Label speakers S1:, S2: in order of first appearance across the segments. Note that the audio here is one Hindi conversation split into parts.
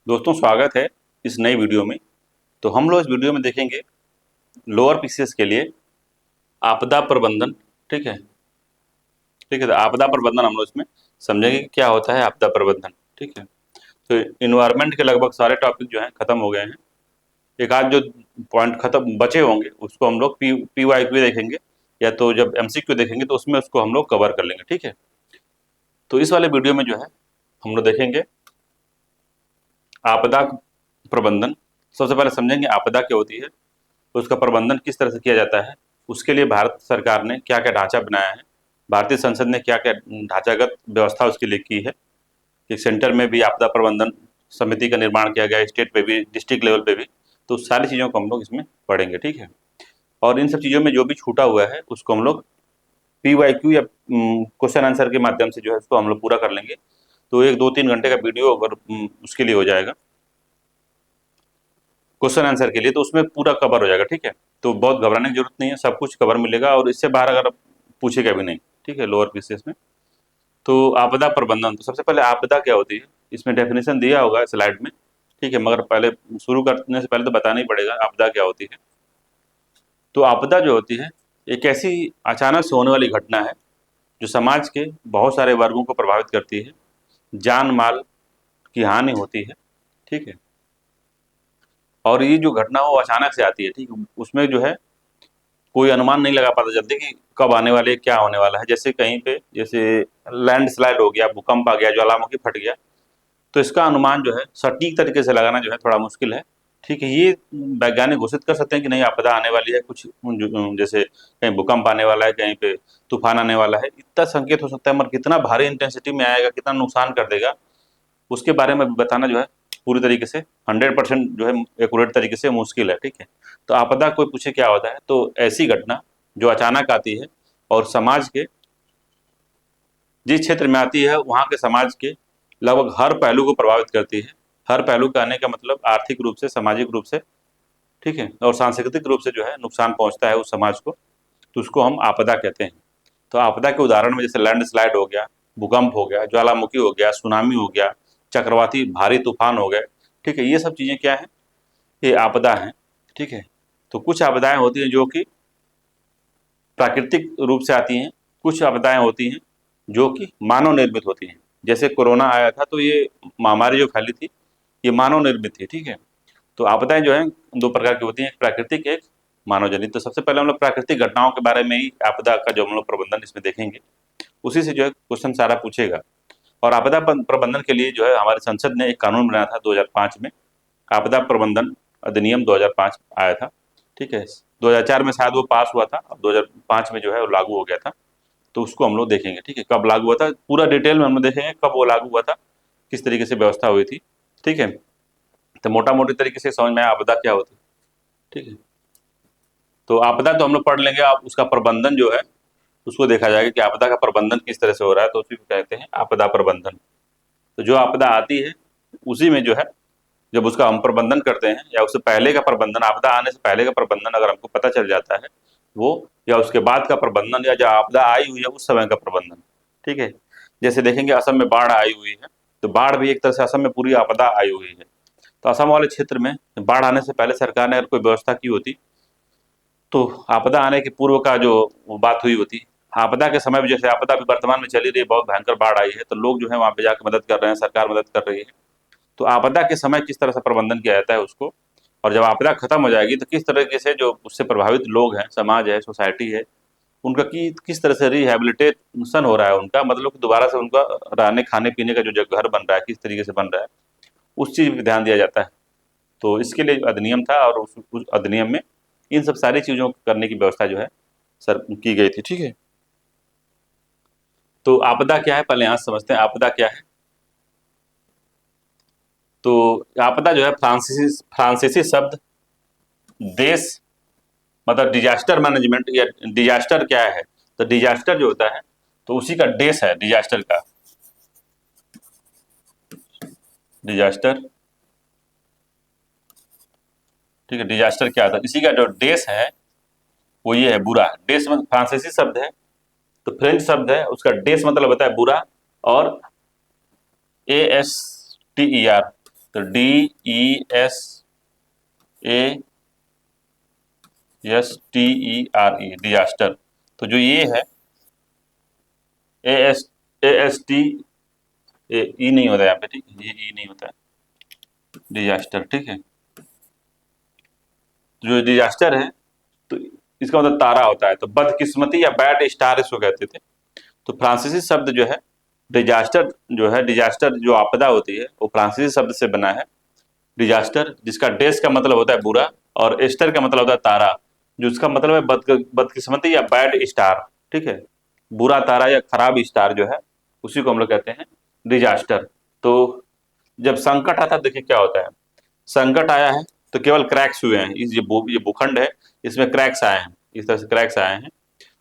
S1: दोस्तों स्वागत है इस नई वीडियो में। तो हम लोग इस वीडियो में देखेंगे लोअर पीसीएस के लिए आपदा प्रबंधन। ठीक है, ठीक है। तो आपदा प्रबंधन हम लोग इसमें समझेंगे कि क्या होता है आपदा प्रबंधन। ठीक है, तो इन्वायरमेंट के लगभग सारे टॉपिक जो हैं खत्म हो गए हैं। एक आध जो पॉइंट खत्म बचे होंगे उसको हम लोग पीवाईक्यू देखेंगे, या तो जब एमसीक्यू देखेंगे तो उसमें उसको हम लोग कवर कर लेंगे। ठीक है, तो इस वाले वीडियो में जो है हम लोग देखेंगे आपदा प्रबंधन। सबसे पहले समझेंगे आपदा क्या होती है, उसका प्रबंधन किस तरह से किया जाता है, उसके लिए भारत सरकार ने क्या क्या ढांचा बनाया है, भारतीय संसद ने क्या क्या ढांचागत व्यवस्था उसके लिए की है, कि सेंटर में भी आपदा प्रबंधन समिति का निर्माण किया गया, स्टेट पे भी, डिस्ट्रिक्ट लेवल पे भी। तो सारी चीज़ों को हम लोग इसमें पढ़ेंगे। ठीक है, और इन सब चीज़ों में जो भी छूटा हुआ है उसको हम लोग पीवाईक्यू या क्वेश्चन आंसर के माध्यम से जो है उसको हम लोग पूरा कर लेंगे। तो 1-2-3 घंटे का वीडियो अगर उसके लिए हो जाएगा, क्वेश्चन आंसर के लिए, तो उसमें पूरा कवर हो जाएगा। ठीक है, तो बहुत घबराने की जरूरत नहीं है, सब कुछ कवर मिलेगा और इससे बाहर अगर पूछेगा भी नहीं। ठीक है, लोअर पीसीएस में। तो आपदा प्रबंधन, तो सबसे पहले आपदा क्या होती है, इसमें डेफिनेशन दिया होगा स्लाइड में। ठीक है, मगर पहले शुरू करने से पहले तो बताना ही पड़ेगा आपदा क्या होती है। तो आपदा जो होती है एक ऐसी अचानक से होने वाली घटना है जो समाज के बहुत सारे वर्गों को प्रभावित करती है, जान माल की हानि होती है। ठीक है, और ये जो घटना हो वो अचानक से आती है। ठीक है, उसमें जो है कोई अनुमान नहीं लगा पाता जल्दी कि कब आने वाले, क्या होने वाला है। जैसे कहीं पे जैसे लैंडस्लाइड हो गया, भूकंप आ गया, ज्वालामुखी फट गया, तो इसका अनुमान जो है सटीक तरीके से लगाना जो है थोड़ा मुश्किल है। ठीक है, ये वैज्ञानिक घोषित कर सकते हैं कि नहीं आपदा आने वाली है, कुछ जैसे कहीं भूकंप आने वाला है, कहीं पे तूफान आने वाला है, इतना संकेत हो सकता है, मगर कितना भारी इंटेंसिटी में आएगा, कितना नुकसान कर देगा, उसके बारे में बताना जो है पूरी तरीके से 100% जो है एक्यूरेट तरीके से मुश्किल है। ठीक है, तो आपदा कोई पूछे क्या होता है, तो ऐसी घटना जो अचानक आती है और समाज के जिस क्षेत्र में आती है वहाँ के समाज के लगभग हर पहलू को प्रभावित करती है। हर पहलू का आने का मतलब आर्थिक रूप से, सामाजिक रूप से, ठीक है, और सांस्कृतिक रूप से जो है नुकसान पहुंचता है उस समाज को, तो उसको हम आपदा कहते हैं। तो आपदा के उदाहरण में जैसे लैंडस्लाइड हो गया, भूकंप हो गया, ज्वालामुखी हो गया, सुनामी हो गया, चक्रवाती भारी तूफान हो गए। ठीक है, ये सब चीज़ें क्या हैं, ये आपदा हैं। ठीक है, तो कुछ आपदाएं होती हैं जो कि प्राकृतिक रूप से आती हैं, कुछ आपदाएं होती हैं जो कि मानव निर्मित होती हैं। जैसे कोरोना आया था तो ये महामारी जो फैली थी ये मानव निर्मित थी। ठीक है, तो आपदाएं जो हैं दो प्रकार की होती हैं, एक प्राकृतिक, एक मानव जनित। तो सबसे पहले हम लोग प्राकृतिक घटनाओं के बारे में ही आपदा का जो हम लोग प्रबंधन इसमें देखेंगे, उसी से जो है क्वेश्चन सारा पूछेगा। और आपदा प्रबंधन के लिए जो है हमारे संसद ने एक कानून बनाया था 2005 में, आपदा प्रबंधन अधिनियम 2005 आया था। ठीक है, 2004 में शायद वो पास हुआ था, अब 2005 में जो है वो लागू हो गया था। तो उसको हम लोग देखेंगे। ठीक है, कब लागू हुआ था पूरा डिटेल में हम लोग देखेंगे, कब वो लागू हुआ था, किस तरीके से व्यवस्था हुई थी। ठीक है, तो मोटा मोटी तरीके से समझ में आया आपदा क्या होती है। ठीक है, तो आपदा तो हम लोग पढ़ लेंगे, आप उसका प्रबंधन जो है उसको देखा जाएगा कि आपदा का प्रबंधन किस तरह से हो रहा है, तो उसी को कहते हैं आपदा प्रबंधन। तो जो आपदा आती है उसी में जो है जब उसका हम प्रबंधन करते हैं, या उससे पहले का प्रबंधन, आपदा आने से पहले का प्रबंधन अगर हमको पता चल जाता है वो, या उसके बाद का प्रबंधन, या जो आपदा आई हुई है उस समय का प्रबंधन। ठीक है, जैसे देखेंगे असम में बाढ़ आई हुई है, तो बाढ़ भी एक तरह से असम में पूरी आपदा आई हुई है। तो असम वाले क्षेत्र में बाढ़ आने से पहले सरकार ने अगर कोई व्यवस्था की होती, तो आपदा आने के पूर्व का जो बात हुई होती, आपदा के समय में, जैसे आपदा भी वर्तमान में चली रही है, बहुत भयंकर बाढ़ आई है, तो लोग जो है वहाँ पे जाकर मदद कर रहे हैं, सरकार मदद कर रही है। तो आपदा के समय किस तरह से प्रबंधन किया जाता है उसको, और जब आपदा खत्म हो जाएगी तो किस तरीके से जो उससे प्रभावित लोग हैं, समाज है, सोसाइटी है, उनका किस तरह से रिहेबिलिटेशन हो रहा है, उनका मतलब कि दोबारा से उनका रहने खाने पीने का जो घर बन रहा है किस तरीके से बन रहा है, उस चीज़ पे ध्यान दिया जाता है। तो इसके लिए अधिनियम था, और उस अधिनियम में इन सब सारी चीज़ों को करने की व्यवस्था जो है सर की गई थी। ठीक है, तो आपदा क्या है पहले यहाँ से समझते हैं, आपदा क्या है। तो आपदा जो है फ्रांसीसी शब्द देश, मतलब डिजास्टर मैनेजमेंट, या डिजास्टर क्या है, तो डिजास्टर जो होता है तो उसी का देश है डिजास्टर का, डिजास्टर। ठीक है, डिजास्टर क्या होता है, इसी का जो देश है वो ये है बुरा। देश में फ्रांसीसी शब्द है, तो फ्रेंच शब्द है, उसका देश मतलब होता है बुरा, और ASTER तो DESASTER, डिजास्टर। तो जो ये है AST, ई नहीं होता यहाँ पे, ठीक है, ये ई नहीं होता है, डिजास्टर, ठीक है। जो डिजास्टर है तो इसका मतलब तारा होता है, तो बदकिस्मती या बैड स्टार इसको कहते थे। तो फ्रांसीसी शब्द जो है डिजास्टर, जो है डिजास्टर जो आपदा होती है वो फ्रांसीसी शब्द से बना है, डिजास्टर, जिसका डेस का मतलब होता है बुरा और एस्टर का मतलब होता है तारा, जो इसका मतलब है बदकिस्मती या बैड स्टार, ठीक है। बुरा तारा या खराब स्टार जो है उसी को हम लोग कहते हैं डिजास्टर। तो जब संकट आता है, देखिए क्या होता है, संकट आया है तो केवल क्रैक्स हुए हैं, इस ये भूखंड है इसमें क्रैक्स आए हैं, इस तरह से क्रैक्स आए हैं।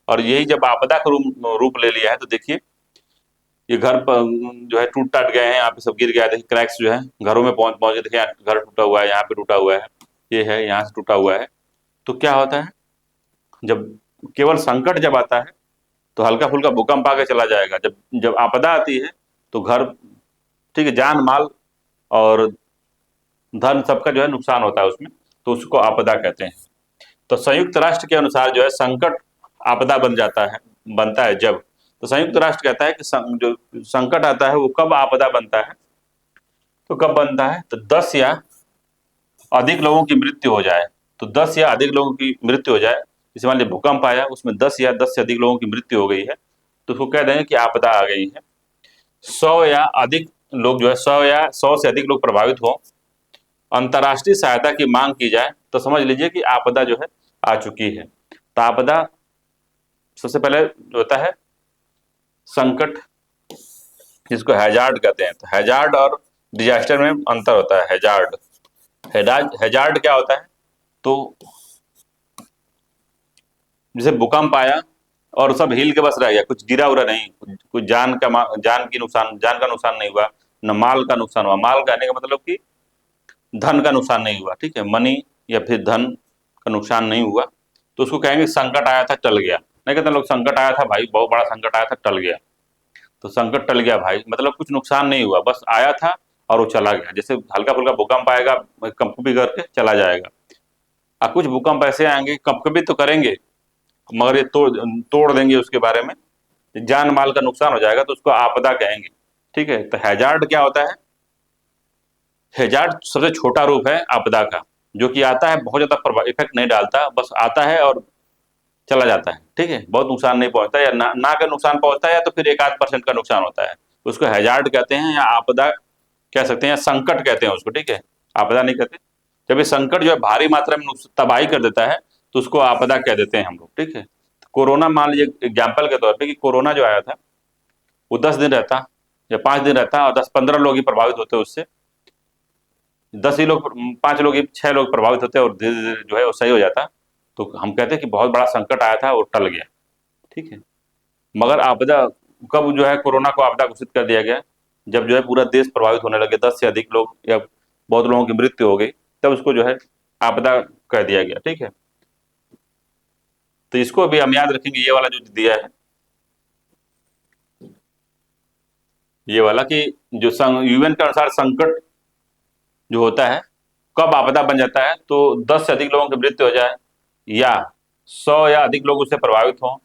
S1: और यही जब आपदा का रूप ले लिया है तो देखिए ये घर पर जो है टूट टाट गए हैं, यहाँ पे सब गिर गया है, देखिए क्रैक्स जो है घरों में पहुंच पहुंचे, देखिए घर टूटा हुआ है, यहाँ पे टूटा हुआ है, ये है यहाँ से टूटा हुआ है। तो क्या होता है, जब केवल संकट जब आता है तो हल्का फुल्का भूकंप आके चला जाएगा, जब जब आपदा आती है तो घर, ठीक है, जान माल और धन सबका जो है नुकसान होता है उसमें, तो उसको आपदा कहते हैं। तो संयुक्त राष्ट्र के अनुसार जो है संकट आपदा बन जाता है, बनता है जब, तो संयुक्त राष्ट्र कहता है कि जो संकट आता है वो कब आपदा बनता है, तो कब बनता है, तो 10 या अधिक लोगों की मृत्यु हो जाए। तो 10 या अधिक लोगों की मृत्यु हो जाए, जैसे मान लीजिए भूकंप आया उसमें 10 या 10 से अधिक लोगों की मृत्यु हो गई है, तो उसको कह देंगे कि आपदा आ गई है। 100 या अधिक लोग जो है 100 या 100 से अधिक लोग प्रभावित हो, अंतर्राष्ट्रीय सहायता की मांग की जाए, तो समझ लीजिए कि आपदा जो है आ चुकी है। तो आपदा सबसे पहले होता है संकट, जिसको हैजार्ड कहते हैं। तो हैजार्ड और डिजास्टर में अंतर होता है। हैजार्ड क्या होता है, तो जैसे भूकंप आया और सब हिल के बस रह गया, कुछ गिरा उरा नहीं, कुछ जान का नुकसान नहीं हुआ, न माल का नुकसान हुआ। माल कहने का मतलब कि धन का नुकसान नहीं हुआ, ठीक है, मनी या फिर धन का नुकसान नहीं हुआ, तो उसको कहेंगे संकट आया था टल गया। नहीं कहते लोग संकट आया था भाई, बहुत बड़ा संकट आया था टल गया, तो संकट टल गया भाई मतलब कुछ नुकसान नहीं हुआ, बस आया था और वो चला गया। जैसे हल्का फुल्का भूकंप आएगा, कंपकपी करके चला जाएगा, और कुछ भूकंप ऐसे आएंगे कंपकपी तो करेंगे मगर ये तोड़ देंगे उसके बारे में, जान माल का नुकसान हो जाएगा, तो उसको आपदा कहेंगे, ठीक है। तो हैजार्ड क्या होता है, हैजार्ड सबसे छोटा रूप है आपदा का, जो कि आता है बहुत ज्यादा इफेक्ट नहीं डालता, बस आता है और चला जाता है, ठीक है, बहुत नुकसान नहीं पहुंचता, या ना का नुकसान पहुंचता है, या तो फिर 1-8% का नुकसान होता है, उसको हैजार्ड कहते हैं या आपदा कह सकते हैं, या संकट कहते हैं उसको, ठीक है, आपदा नहीं कहते। जब ये संकट जो है भारी मात्रा में तबाही कर देता है तो उसको आपदा कह देते हैं हम लोग, ठीक है। तो कोरोना मान लीजिए एग्जाम्पल के तौर पे कि कोरोना जो आया था वो 10 दिन रहता या 5 दिन रहता और 10-15 लोग ही प्रभावित होते उससे, 10 ही लोग, 5 लोग ही, 6 लोग प्रभावित होते और धीरे धीरे जो है वो सही हो जाता, तो हम कहते हैं कि बहुत बड़ा संकट आया था और टल गया, ठीक है। मगर आपदा कब जो है कोरोना को आपदा घोषित कर दिया गया, जब जो है पूरा देश प्रभावित होने लगे, 10 से अधिक लोग या बहुत लोगों की मृत्यु हो गई, तब उसको जो है आपदा कह दिया गया, ठीक है। तो इसको भी हम याद रखेंगे, ये वाला जो दिया है, ये वाला कि जो यूएन के अनुसार संकट जो होता है कब आपदा बन जाता है, तो 10 से अधिक लोगों की मृत्यु हो जाए, या 100 या अधिक लोग उससे प्रभावित हों,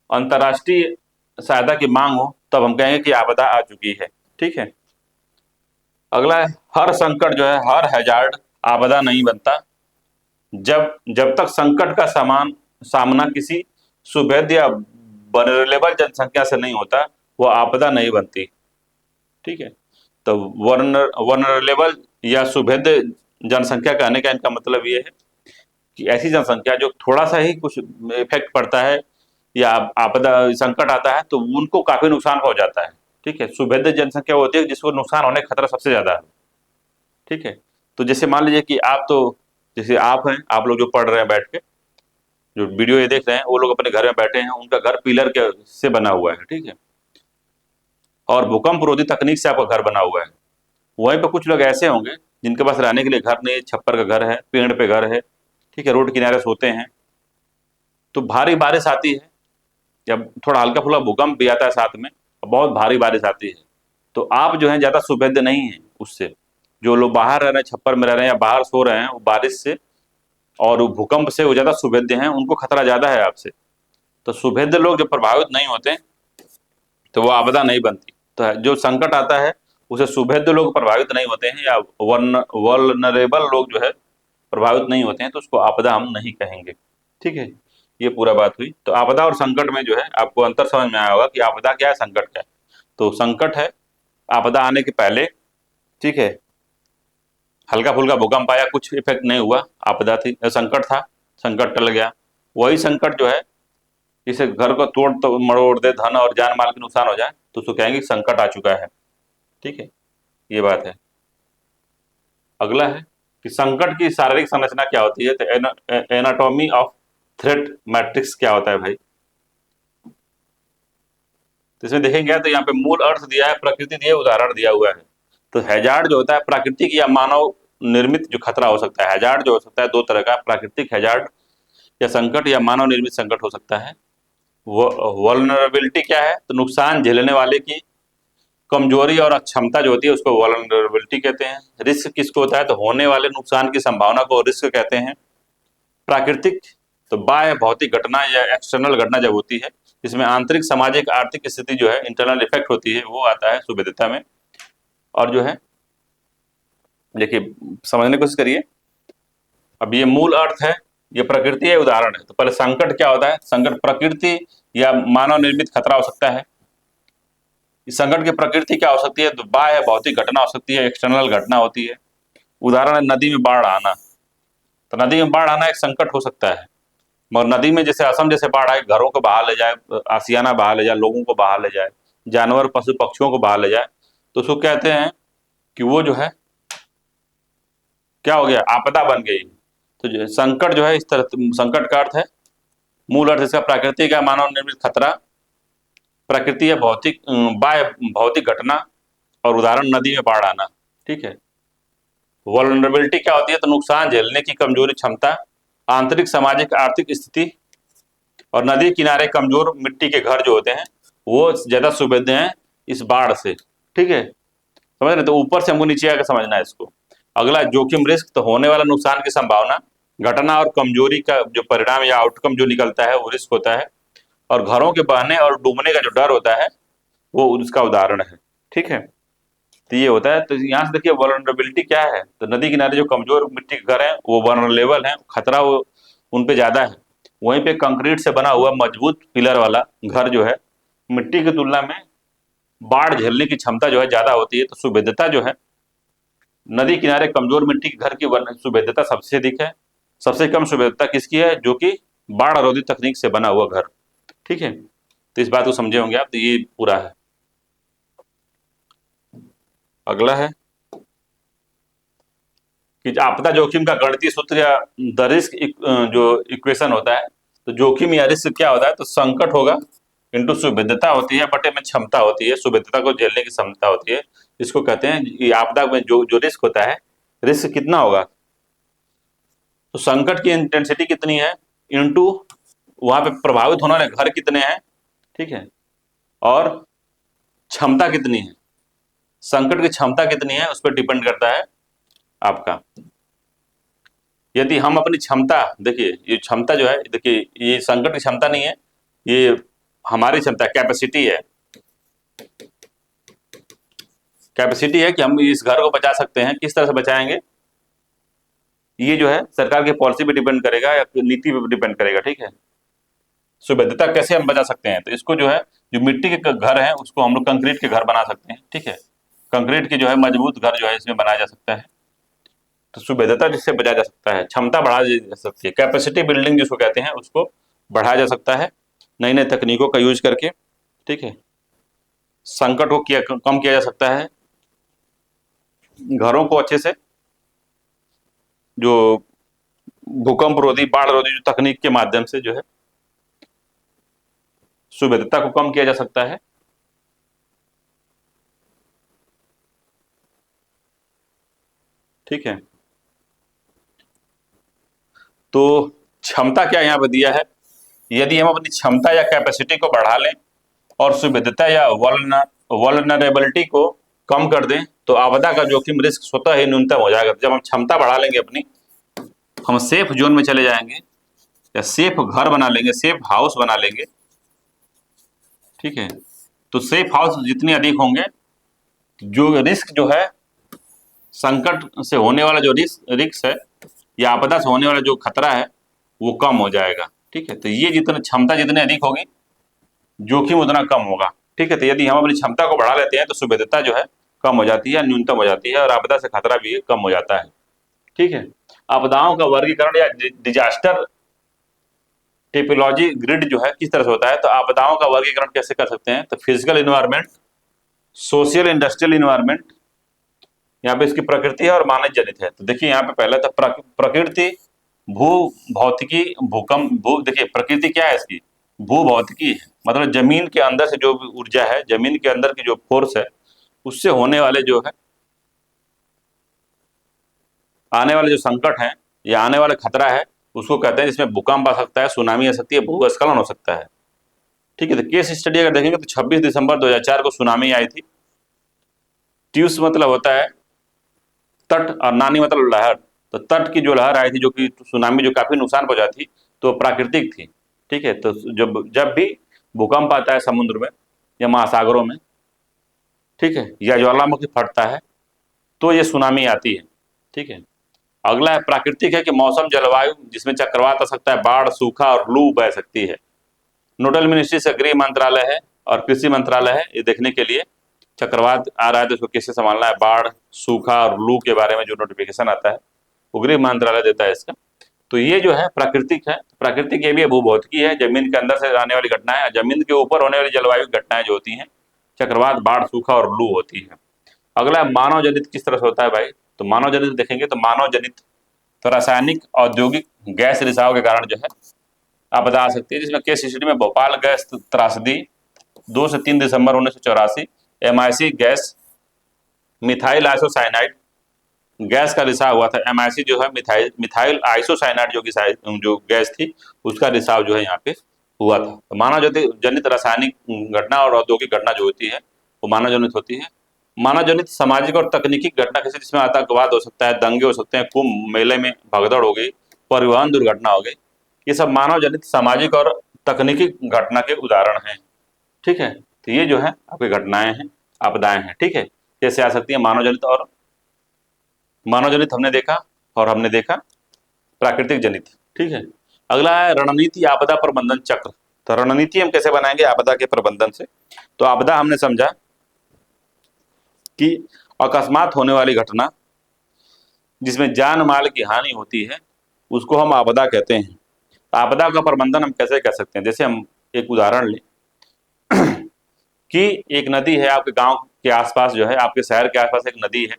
S1: अंतर्राष्ट्रीय सहायता की मांग हो, तब हम कहेंगे कि आपदा आ चुकी है, ठीक है। अगला है हर संकट जो है, हर हैजार्ड आपदा नहीं बनता, जब जब तक संकट का सामना किसी सुभेद्य या वनरेबल जनसंख्या से नहीं होता वो आपदा नहीं बनती, ठीक है। तो वनरेबल या सुभेद्य जनसंख्या कहने का इनका मतलब ये है कि ऐसी जनसंख्या जो थोड़ा सा ही कुछ इफेक्ट पड़ता है या आपदा संकट आता है तो उनको काफी नुकसान पहुंच जाता है, ठीक है। सुभेद्य जनसंख्या वो होती है जिसको नुकसान होने का खतरा सबसे ज्यादा है, ठीक है। तो जैसे मान लीजिए कि आप, तो जैसे आप हैं, आप लोग जो पढ़ रहे हैं बैठ के, जो वीडियो ये देख रहे हैं, वो लोग अपने घर में बैठे हैं, उनका घर पिलर के से बना हुआ है, ठीक है, और भूकंप रोधी तकनीक से आपका घर बना हुआ है। वहीं पे कुछ लोग ऐसे होंगे जिनके पास रहने के लिए घर नहीं है, छप्पर का घर है, पेड़ पे घर है, ठीक है, रोड किनारे सोते हैं, तो भारी बारिश आती है या थोड़ा हल्का फुल्का भूकंप भी आता है साथ में, बहुत भारी बारिश आती है, तो आप जो है ज्यादा सुभेद्य नहीं है उससे, जो लोग बाहर रह रहे हैं, छप्पर में रह रहे हैं या बाहर सो रहे हैं, वो बारिश से और भूकंप से वो ज्यादा सुभेद्य हैं, उनको खतरा ज्यादा है आपसे। तो सुभेद्य लोग जब प्रभावित नहीं होते तो वो आपदा नहीं बनती। तो जो संकट आता है उसे सुभेद्य लोग प्रभावित नहीं होते हैं, या वल्नरेबल लोग जो है प्रभावित नहीं होते हैं, तो उसको आपदा हम नहीं कहेंगे। ठीक है, ये पूरा बात हुई। तो आपदा और संकट में जो है आपको अंतर समझ में आया होगा कि आपदा क्या है, संकट क्या है। तो संकट है आपदा आने के पहले, ठीक है, हल्का फुल्का भूकंप आया, कुछ इफेक्ट नहीं हुआ, आपदा थी, संकट था, संकट टल गया। वही संकट जो है जिसे घर को तोड़ मरोड़ दे, धन और जान माल के नुकसान हो जाए, तो उसको कहेंगे कि संकट आ चुका है। ठीक है, ये बात है। अगला है कि संकट की शारीरिक संरचना क्या होती है। तो एनाटॉमी ऑफ थ्रेट मैट्रिक्स क्या होता है भाई। तो इसमें देखेंगे तो यहाँ पे मूल अर्थ दिया है, प्रकृति दी है, उदाहरण दिया हुआ है। तो हैजार्ड जो होता है प्राकृतिक या मानव निर्मित जो खतरा हो सकता है। हैजार्ड जो हो सकता है दो तरह का, प्राकृतिक हैजार्ड या संकट, या मानव निर्मित संकट हो सकता है। वल्नरेबिलिटी क्या है, तो नुकसान झेलने वाले की कमजोरी और अक्षमता जो होती है उसको वल्नरेबिलिटी कहते हैं। रिस्क किसको होता है, तो होने वाले नुकसान की संभावना को रिस्क कहते हैं। प्राकृतिक तो बाह्य भौतिक घटना या एक्सटर्नल घटना जब होती है, इसमें आंतरिक सामाजिक आर्थिक स्थिति जो है इंटरनल इफेक्ट होती है, वो आता है सुभेद्यता में। और जो है देखिए समझने की कोशिश करिए। अब ये मूल अर्थ है, ये प्रकृति है, उदाहरण है। तो पहले संकट क्या होता है, संकट प्रकृति या मानव निर्मित खतरा हो सकता है। इस संकट की प्रकृति क्या हो सकती है, तो बाह्य भौतिक घटना हो सकती है, एक्सटर्नल घटना होती है। उदाहरण है नदी में बाढ़ आना। तो नदी में बाढ़ आना एक संकट हो सकता है, मगर नदी में जैसे असम जैसे बाढ़ आए, घरों को बहा ले जाए, आशियाना बहा ले जाए, लोगों को बहा ले जाए, जानवर पशु पक्षियों को बहा ले जाए, तो उसको कहते हैं कि वो जो है क्या हो गया, आपदा बन गई। तो संकट जो है इस तरह, संकट का अर्थ है, मूल अर्थ इसका प्राकृतिक या मानव निर्मित खतरा, प्रकृति या भौतिक बाह्य भौतिक घटना, और उदाहरण नदी में बाढ़ आना। ठीक है। वल्नरेबिलिटी क्या होती है, तो नुकसान झेलने की कमजोरी क्षमता, आंतरिक सामाजिक आर्थिक स्थिति, और नदी किनारे कमजोर मिट्टी के घर जो होते हैं वो ज्यादा सुभेद्य हैं इस बाढ़ से। ठीक है, समझ रहे। तो ऊपर से हमको नीचे आकर समझना है इसको। अगला जोखिम रिस्क, तो होने वाला नुकसान की संभावना, घटना और कमजोरी का जो परिणाम या आउटकम जो निकलता है वो रिस्क होता है। और घरों के बहने और डूबने का जो डर होता है वो उसका उदाहरण है। ठीक है, तो ये होता है। तो यहाँ से देखिए वल्नरेबिलिटी क्या है, तो नदी किनारे जो कमजोर मिट्टी के घर हैं वो वल्नरेबल हैं, खतरा वो उन पे ज्यादा है। वहीं पे कंक्रीट से बना हुआ मजबूत पिलर वाला घर जो है मिट्टी की तुलना में बाढ़ झेलने की क्षमता जो है ज्यादा होती है। तो सुभेद्यता जो है, नदी किनारे कमजोर मिट्टी के घर की सुभेद्यता सबसे अधिक है। सबसे कम सुभेद्यता किसकी है, जो कि बाढ़ रोधी तकनीक से बना हुआ घर। ठीक है, तो इस बात को समझे होंगे आप। तो ये पूरा है। अगला है कि आपदा जोखिम का गणितीय सूत्र या द रिस्क जो इक्वेशन होता है। तो जोखिम या रिस्क क्या होता है, तो संकट होगा इंटू सुभेद्यता होती है बटे में क्षमता होती है, सुभेद्यता को झेलने की क्षमता होती है। इसको कहते हैं ये आपदा में जो जो रिस्क होता है, रिस्क कितना होगा, तो संकट की इंटेंसिटी कितनी है इंटू वहां पे प्रभावित होने वाले घर कितने हैं। ठीक है, और क्षमता कितनी है, संकट की क्षमता कितनी है उस पर डिपेंड करता है आपका। यदि हम अपनी क्षमता, देखिए ये क्षमता जो है, देखिए ये संकट की क्षमता नहीं है, ये हमारी क्षमता कैपेसिटी है। कैपेसिटी है कि हम इस घर को बचा सकते हैं। किस तरह से बचाएंगे, ये जो है सरकार की पॉलिसी पे डिपेंड करेगा या नीति पे डिपेंड करेगा। ठीक है, सुभेद्यता कैसे हम बचा सकते हैं, तो इसको जो है जो मिट्टी के घर है उसको हम लोग कंक्रीट के घर बना सकते हैं। ठीक है, कंक्रीट के जो है मजबूत घर जो है इसमें बनाया जा सकता है। तो सुभेद्यता जिससे बचाया जा सकता है, क्षमता बढ़ाई जा सकती है, कैपेसिटी बिल्डिंग जिसको कहते हैं उसको बढ़ाया जा सकता है नई नई तकनीकों का यूज करके। ठीक है, संकट को कम किया जा सकता है, घरों को अच्छे से जो भूकंप रोधी बाढ़ रोधी जो तकनीक के माध्यम से जो है सुभेद्यता को कम किया जा सकता है। ठीक है, तो क्षमता क्या यहाँ पे दिया है, यदि हम अपनी क्षमता या कैपेसिटी को बढ़ा लें और सुभेद्यता या वल्नरेबिलिटी को कम कर दें, तो आपदा का जोखिम रिस्क स्वतः ही न्यूनतम हो जाएगा। जब हम क्षमता बढ़ा लेंगे अपनी, हम सेफ जोन में चले जाएंगे या सेफ घर बना लेंगे, सेफ हाउस बना लेंगे, ठीक है। तो सेफ हाउस जितने अधिक होंगे, जो रिस्क जो है, संकट से होने वाला जो रिस्क है या आपदा से होने वाला जो खतरा है वो कम हो जाएगा, ठीक है। तो ये जितना क्षमता जितनी अधिक होगी, जोखिम उतना कम होगा, ठीक है। तो यदि हम अपनी क्षमता को बढ़ा लेते हैं तो सुविधता जो है कम हो जाती है, न्यूनतम हो जाती है, और आपदा से खतरा भी कम हो जाता है, ठीक है। आपदाओं का वर्गीकरण या डिजास्टर टिपोलॉजी ग्रिड जो है किस तरह से होता है, तो आपदाओं का वर्गीकरण कैसे कर सकते हैं, तो physical environment, social industrial environment, यहाँ पे इसकी प्रकृति है और मानव जनित है। तो देखिए यहाँ पे पहले तो प्रकृति, भू भौतिकी, भूकंप, देखिए प्रकृति क्या है इसकी, भू भौतिकी है, मतलब जमीन के अंदर से जो भी ऊर्जा है, जमीन के अंदर की जो फोर्स है, उससे होने वाले जो है आने वाले जो संकट है या आने वाला खतरा है उसको कहते हैं, जिसमें भूकंप आ सकता है, सुनामी आ सकती है, भूस्खलन हो सकता है, ठीक है। तो केस स्टडी अगर देखेंगे तो 26 दिसंबर 2004 को सुनामी आई थी। ट्यूस मतलब होता है तट और नानी मतलब लहर। तो तट की जो लहर आई थी, जो कि सुनामी जो काफी नुकसान पहुंचा थी, तो प्राकृतिक थी, ठीक है। तो जब भी भूकंप आता है समुद्र में या महासागरों में, ठीक है, या ज्वालामुखी फटता है, तो ये सुनामी आती है, ठीक है। अगला है प्राकृतिक, है कि मौसम जलवायु, जिसमें चक्रवात आ सकता है, बाढ़, सूखा और लू बह सकती है। नोडल मिनिस्ट्री से गृह मंत्रालय है और कृषि मंत्रालय है, ये देखने के लिए चक्रवात आ रहा है तो उसको कैसे संभालना है, बाढ़, सूखा और लू के बारे में जो नोटिफिकेशन आता है वो गृह मंत्रालय देता है इसका। तो ये जो है प्राकृतिक है। प्राकृतिक ये भी है, भूभौतिकी है, जमीन के अंदर से आने वाली घटनाएं, जमीन के ऊपर होने वाली जलवायु घटनाएं जो होती हैं, चक्रवात, बाढ़, सूखा और लू होती है। अगला मानव जनित किस तरह से होता है भाई, तो मानव जनित देखेंगे तो मानव जनित तो रासायनिक औद्योगिक गैस रिसाव के कारण जो है आपदा आ सकती है, जिसमें केस हिस्ट्री में भोपाल गैस त्रासदी 2 से 3 दिसंबर 1984, MIC gas, methyl isocyanide gas का रिसाव हुआ था। MIC जो है मिथाइल आइसोसाइनाइड जो गैस थी, उसका रिसाव जो है यहाँ पे हुआ था। तो मानव जनित रासायनिक घटना और औद्योगिक घटना जो होती है वो मानव जनित होती है। मानव जनित सामाजिक और तकनीकी घटना कैसे, जिसमें आतंकवाद हो सकता है, दंगे हो सकते हैं, कुंभ मेले में भगदड़ हो गई, परिवहन दुर्घटना हो गई, ये सब मानव जनित सामाजिक और तकनीकी घटना के उदाहरण हैं, ठीक है। तो ये जो है आपकी घटनाएं हैं, आपदाएं हैं, ठीक है। कैसे आ सकती है मानव जनित, और मानव जनित हमने देखा, और हमने देखा प्राकृतिक जनित, ठीक है। अगला है रणनीति आपदा प्रबंधन चक्र। तो रणनीति हम कैसे बनाएंगे आपदा के प्रबंधन से, तो आपदा हमने समझा कि अकस्मात होने वाली घटना जिसमें जान माल की हानि होती है उसको हम आपदा कहते हैं। आपदा का प्रबंधन हम कैसे कर सकते हैं, जैसे हम एक उदाहरण लें कि एक नदी है आपके गांव के आसपास, जो है आपके शहर के आसपास एक नदी है,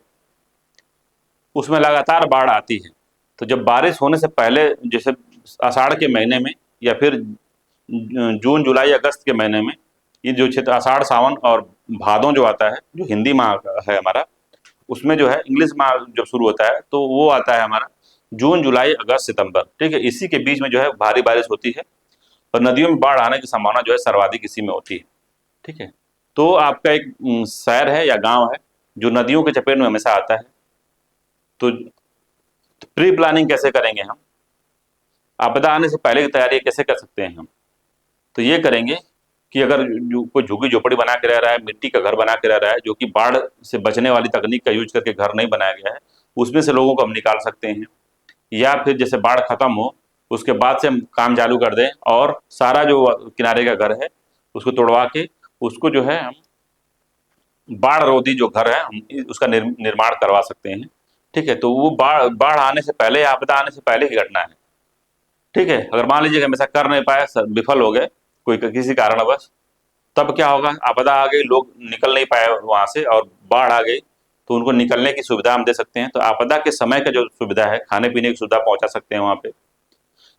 S1: उसमें लगातार बाढ़ आती है। तो जब बारिश होने से पहले, जैसे आषाढ़ के महीने में या फिर जून जुलाई अगस्त के महीने में, ये जो क्षेत्र आषाढ़ सावन और भादों जो आता है, जो हिंदी माह है हमारा, उसमें जो है इंग्लिश माह जब शुरू होता है तो वो आता है हमारा जून जुलाई अगस्त सितंबर, ठीक है। इसी के बीच में जो है भारी बारिश होती है और नदियों में बाढ़ आने की संभावना जो है सर्वाधिक इसी में होती है, ठीक है। तो आपका एक शहर है या गांव है जो नदियों के चपेट में हमेशा आता है, तो प्री प्लानिंग कैसे करेंगे हम, आपदा आने से पहले की तैयारी कैसे कर सकते हैं हम, तो ये करेंगे कि अगर कोई झुग्गी झोपड़ी बना के रह रहा है, मिट्टी का घर बना के रह रहा है, जो कि बाढ़ से बचने वाली तकनीक का यूज करके घर नहीं बनाया गया है, उसमें से लोगों को हम निकाल सकते हैं। या फिर जैसे बाढ़ खत्म हो उसके बाद से हम काम चालू कर दें और सारा जो किनारे का घर है उसको तोड़वा के उसको जो है हम बाढ़ रोधी जो घर है हम उसका निर्माण करवा सकते हैं, ठीक है। तो वो बाढ़ आने से पहले, आपदा आने से पहले की घटना है, ठीक है। अगर मान लीजिए हमेशा कर नहीं पाए, विफल हो गए कोई किसी कारणवश, तब क्या होगा, आपदा आ गई, लोग निकल नहीं पाए वहां से और बाढ़ आ गई, तो उनको निकलने की सुविधा हम दे सकते हैं। तो आपदा के समय का जो सुविधा है, खाने पीने की सुविधा पहुंचा सकते हैं वहां पे,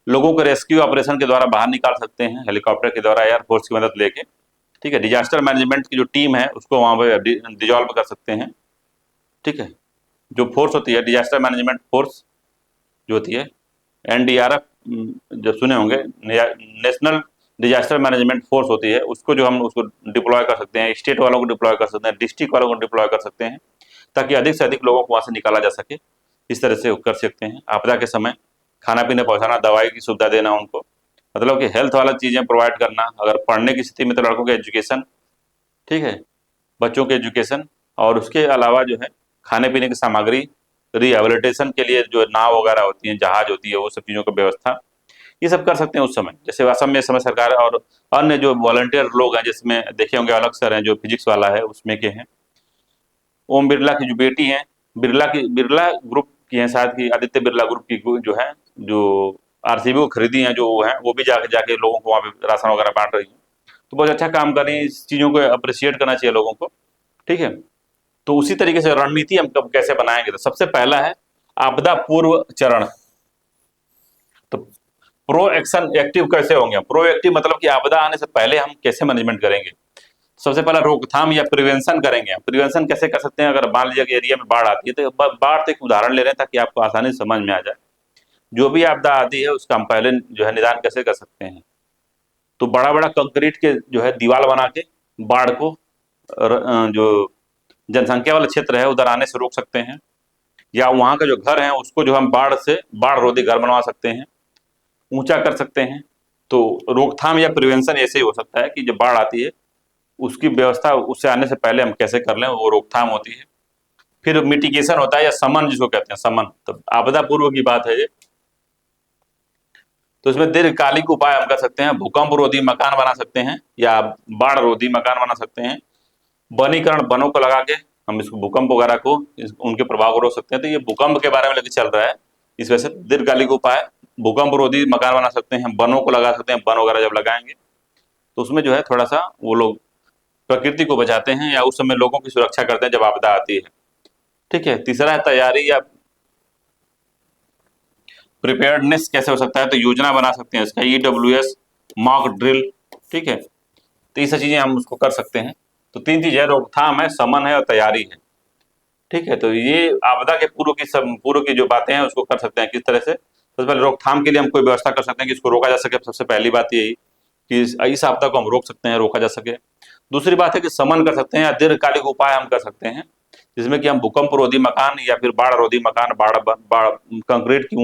S1: लोगों को रेस्क्यू ऑपरेशन के द्वारा बाहर निकाल सकते हैं, हेलीकॉप्टर के द्वारा, एयरफोर्स की मदद लेके, ठीक है। डिजास्टर मैनेजमेंट की जो टीम है उसको वहां पे डिजॉल्व कर सकते हैं, ठीक है। जो फोर्स होती है डिजास्टर मैनेजमेंट फोर्स जो होती है, NDRF जो सुने होंगे, नेशनल डिजास्टर मैनेजमेंट फोर्स होती है, उसको जो हम उसको डिप्लॉय कर सकते हैं, स्टेट वालों को डिप्लॉय कर सकते हैं, डिस्ट्रिक्ट वालों को डिप्लॉय कर सकते हैं, ताकि अधिक से अधिक लोगों को वहाँ से निकाला जा सके। इस तरह से कर सकते हैं। आपदा के समय खाना पीना पहुँचाना, दवाई की सुविधा देना उनको, मतलब कि हेल्थ वाला चीज़ें प्रोवाइड करना। अगर पढ़ने की स्थिति में तो लड़कों के एजुकेशन, ठीक है, बच्चों के एजुकेशन, और उसके अलावा जो है खाने पीने की सामग्री, रिहेबिलिटेशन के लिए जो नाव वगैरह होती हैं, जहाज होती है, वो सब चीज़ों की व्यवस्था, ये सब कर सकते हैं उस समय। जैसे असम में इस समय सरकार और अन्य जो वॉलंटियर लोग हैं, जिसमें देखे होंगे अलग सर हैं जो फिजिक्स वाला है उसमें के हैं, ओम बिरला की जो बेटी हैं, बिरला ग्रुप की हैं, शायद कि आदित्य बिरला ग्रुप की जो है, जो आरसीबी को खरीदी हैं, जो वो हैं, वो भी जाके जाके लोगों को वहाँ पे राशन वगैरह बांट रही हैं। तो बहुत अच्छा काम कर रही है। इस चीज़ों को अप्रिशिएट करना चाहिए लोगों को, ठीक है। तो उसी तरीके से रणनीति हम कब कैसे बनाएंगे, तो सबसे पहला है आपदा पूर्व चरण। तो प्रो एक्शन एक्टिव कैसे होंगे हम? प्रो एक्टिव मतलब कि आपदा आने से पहले हम कैसे मैनेजमेंट करेंगे। सबसे पहला रोकथाम या प्रिवेंशन करेंगे। प्रिवेंशन कैसे कर सकते हैं? अगर मान लीजिए कि एरिया में बाढ़ आती है, तो बाढ़ से एक उदाहरण ले रहे हैं ताकि आपको आसानी से समझ में आ जाए। जो भी आपदा आती है उसका हम पहले जो है निदान कैसे कर सकते हैं। तो बड़ा बड़ा कंक्रीट के जो है दीवार बना के बाढ़ को जो जनसंख्या वाला क्षेत्र है उधर आने से रोक सकते हैं। या वहाँ का जो घर है उसको जो हम बाढ़ रोधी घर बनवा सकते हैं, ऊंचा कर सकते हैं। तो रोकथाम या प्रिवेंशन ऐसे ही हो सकता है कि जब बाढ़ आती है उसकी व्यवस्था उससे आने से पहले हम कैसे कर लें, वो रोकथाम होती है। फिर मिटिगेशन होता है या समन जिसको कहते हैं, समन। तो आपदा पूर्व की बात है ये। तो इसमें दीर्घकालिक उपाय हम कर सकते हैं। भूकंप रोधी मकान बना सकते हैं या बाढ़ रोधी मकान बना सकते हैं। वनीकरण, वनों को लगा के हम इसको भूकंप वगैरह को उनके प्रभाव को रोक सकते हैं। तो ये भूकंप के बारे में लेके चल रहा है। इस वजह से दीर्घकालिक उपाय, भूकंप रोधी मकान बना सकते हैं, वनों को लगा सकते हैं। वन वगैरह जब लगाएंगे तो उसमें जो है थोड़ा सा वो लोग प्रकृति को बचाते हैं या उस समय लोगों की सुरक्षा करते हैं जब आपदा आती है, ठीक है। तीसरा है तैयारी या प्रिपेयर्डनेस कैसे हो सकता है। तो योजना बना सकते हैं इसका, EWS, मॉक ड्रिल, ठीक है। तो ये सब चीजें हम उसको कर सकते हैं। तो तीन चीज है, रोकथाम है, समन है और तैयारी है, ठीक है। तो ये आपदा के पूर्व की जो बातें हैं उसको कर सकते हैं किस तरह से। सबसे पहले रोकथाम के लिए हम कोई व्यवस्था कर सकते हैं कि इसको रोका जा सके। सबसे पहली बात यही कि इस आपदा को हम रोक सकते हैं, रोका जा सके। दूसरी बात है कि समन कर सकते हैं या दीर्घकालिक उपाय हम कर सकते हैं, जिसमें कि हम भूकंप रोधी मकान या फिर बाढ़ रोधी मकान, बाढ़ कंक्रीट की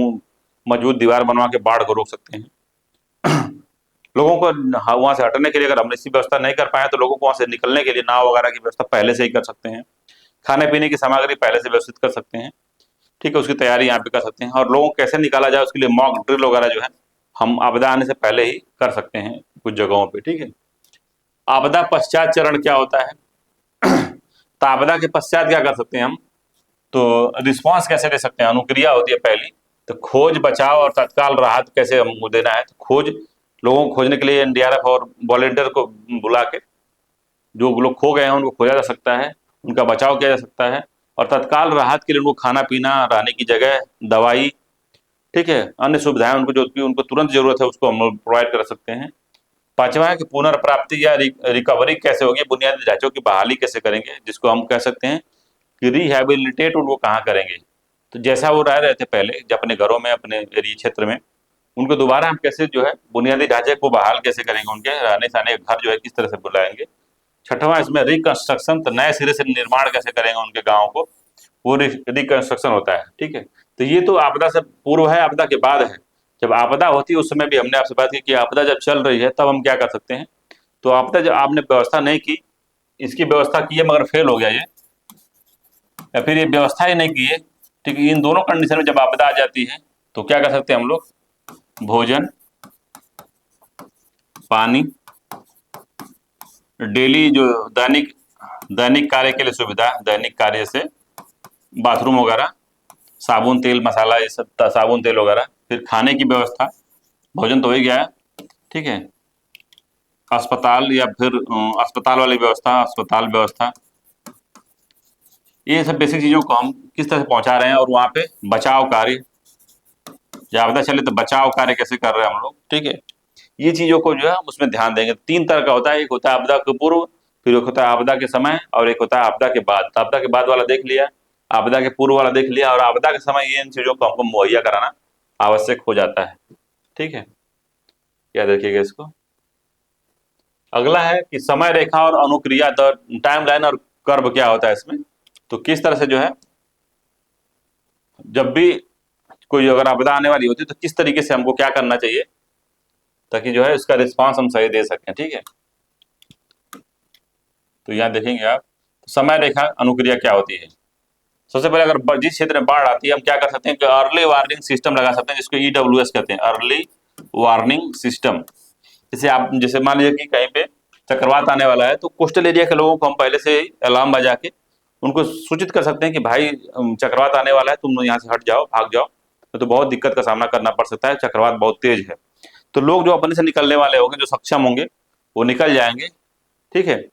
S1: मजबूत दीवार बनवा के बाढ़ को रोक सकते हैं। लोगों को वहां से हटने के लिए अगर हम इसकी व्यवस्था नहीं कर पाए तो लोगों को वहां से निकलने के लिए नाव वगैरह की व्यवस्था पहले से ही कर सकते हैं। खाने पीने की सामग्री पहले से व्यवस्थित कर सकते हैं, ठीक है। उसकी तैयारी यहाँ पे कर सकते हैं। और लोगों को कैसे निकाला जाए उसके लिए मॉक ड्रिल वगैरह जो है हम आपदा आने से पहले ही कर सकते हैं कुछ जगहों पे, ठीक है। आपदा पश्चात चरण क्या होता है? तो आपदा के पश्चात क्या कर सकते हैं हम? तो रिस्पांस कैसे दे सकते हैं? अनुक्रिया होती है पहली। तो खोज, बचाव और तत्काल राहत कैसे हमको देना है। तो खोज, लोगों को खोजने के लिए NDRF और वॉलेंटियर को बुला के जो लोग खो गए हैं उनको खोजा जा सकता है, उनका बचाव किया जा सकता है। और तत्काल राहत के लिए उनको खाना पीना, रहने की जगह, दवाई, ठीक है, अन्य सुविधाएं उनको जो कि उनको तुरंत जरूरत है उसको हम प्रोवाइड कर सकते हैं। पांचवा है कि पुनर्प्राप्ति या रिकवरी कैसे होगी, बुनियादी ढांचों की बहाली कैसे करेंगे, जिसको हम कह सकते हैं कि रिहेबिलिटेट उनको कहाँ करेंगे। तो जैसा वो रह रहे थे पहले जब अपने घरों में, अपने एरिया क्षेत्र में, उनको दोबारा हम कैसे जो है बुनियादी ढांचे को बहाल कैसे करेंगे, उनके रहने सहने घर जो है किस तरह से बुलाएंगे। छठवां इसमें रिकंस्ट्रक्शन, तो नए सिरे से निर्माण कैसे करेंगे उनके गाँव को, वो रिकंस्ट्रक्शन होता है, ठीक है। तो ये तो आपदा से पूर्व है। आपदा के बाद है, जब आपदा होती है उस समय भी हमने आपसे बात की कि आपदा जब चल रही है तब हम क्या कर सकते हैं। तो आपदा जब आपने व्यवस्था नहीं की, इसकी व्यवस्था की है मगर फेल हो गया ये, या फिर ये व्यवस्था ही नहीं की है, ठीक है, इन दोनों कंडीशन में जब आपदा आ जाती है तो क्या कर सकते हैं हम लोग? भोजन, पानी, डेली जो दैनिक दैनिक कार्य के लिए सुविधा, दैनिक कार्य से बाथरूम वगैरह, साबुन तेल मसाला, ये सब साबुन तेल वगैरह, फिर खाने की व्यवस्था, भोजन तो हो ही गया है, ठीक है। अस्पताल या फिर अस्पताल वाली व्यवस्था, अस्पताल व्यवस्था, ये सब बेसिक चीज़ों को हम किस तरह से पहुंचा रहे हैं। और वहाँ पे बचाव कार्य, जब आपदा चले तो बचाव कार्य कैसे कर रहे हैं हम लोग, ठीक है। ये चीज़ों को जो है उसमें ध्यान देंगे। तीन तरह का होता है, एक होता है आपदा के पूर्व, फिर एक होता है आपदा के समय, और एक होता है आपदा के बाद। तो आपदा के बाद वाला देख लिया, आपदा के पूर्व वाला देख लिया, और आपदा के समय ये इन चीज़ों को हमको मुहैया कराना आवश्यक हो जाता है, ठीक है। याद रखिएगा इसको। अगला है कि समय रेखा और अनुक्रिया, द टाइम लाइन और कर्व क्या होता है इसमें। तो किस तरह से जो है जब भी कोई अगर आपदा आने वाली होती है तो किस तरीके से हमको क्या करना चाहिए ताकि जो है उसका रिस्पांस हम सही दे सकें। ठीक है, तो यहाँ देखेंगे आप समय रेखा अनुक्रिया क्या होती है। सबसे पहले अगर जिस क्षेत्र में बाढ़ आती है हम क्या कर सकते हैं कि अर्ली वार्निंग सिस्टम लगा सकते हैं, जिसको EWS कहते हैं, अर्ली वार्निंग सिस्टम। जैसे आप जैसे मान लीजिए कि कहीं पे चक्रवात आने वाला है तो कोस्टल एरिया के लोगों को हम पहले से ही अलार्म बजा के उनको सूचित कर सकते हैं कि भाई चक्रवात आने वाला है, तुम यहाँ से हट जाओ, भाग जाओ, तो बहुत दिक्कत का सामना करना पड़ सकता है, चक्रवात बहुत तेज है। तो लोग जो अपने से निकलने वाले होंगे, जो सक्षम होंगे, वो निकल जाएंगे। ठीक है,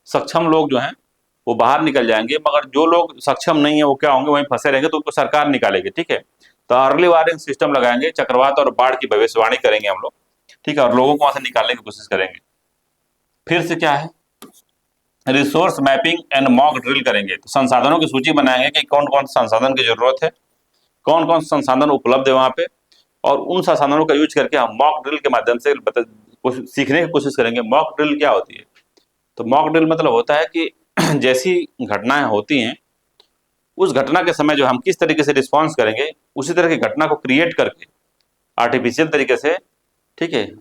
S1: सक्षम लोग जो हैं वो बाहर निकल जाएंगे, मगर जो लोग सक्षम नहीं है वो क्या होंगे, वहीं फंसे रहेंगे, तो उनको सरकार निकालेगी। ठीक है, तो अर्ली वार्निंग सिस्टम लगाएंगे, चक्रवात और बाढ़ की भविष्यवाणी करेंगे हम लोग। ठीक है, और लोगों को वहां से निकालने की कोशिश करेंगे। फिर से क्या है, resource mapping and mock drill करेंगे, तो संसाधनों की सूची बनाएंगे कि कौन कौन संसाधन की जरूरत है, कौन कौन संसाधन उपलब्ध है वहां पे, और उन संसाधनों का यूज करके हम मॉक ड्रिल के माध्यम से सीखने की कोशिश करेंगे। मॉक ड्रिल क्या होती है, तो मॉक ड्रिल मतलब होता है कि जैसी घटनाएं होती हैं उस घटना के समय जो हम किस तरीके से रिस्पॉन्स करेंगे, उसी तरह की घटना को क्रिएट करके आर्टिफिशियल तरीके से, ठीक है,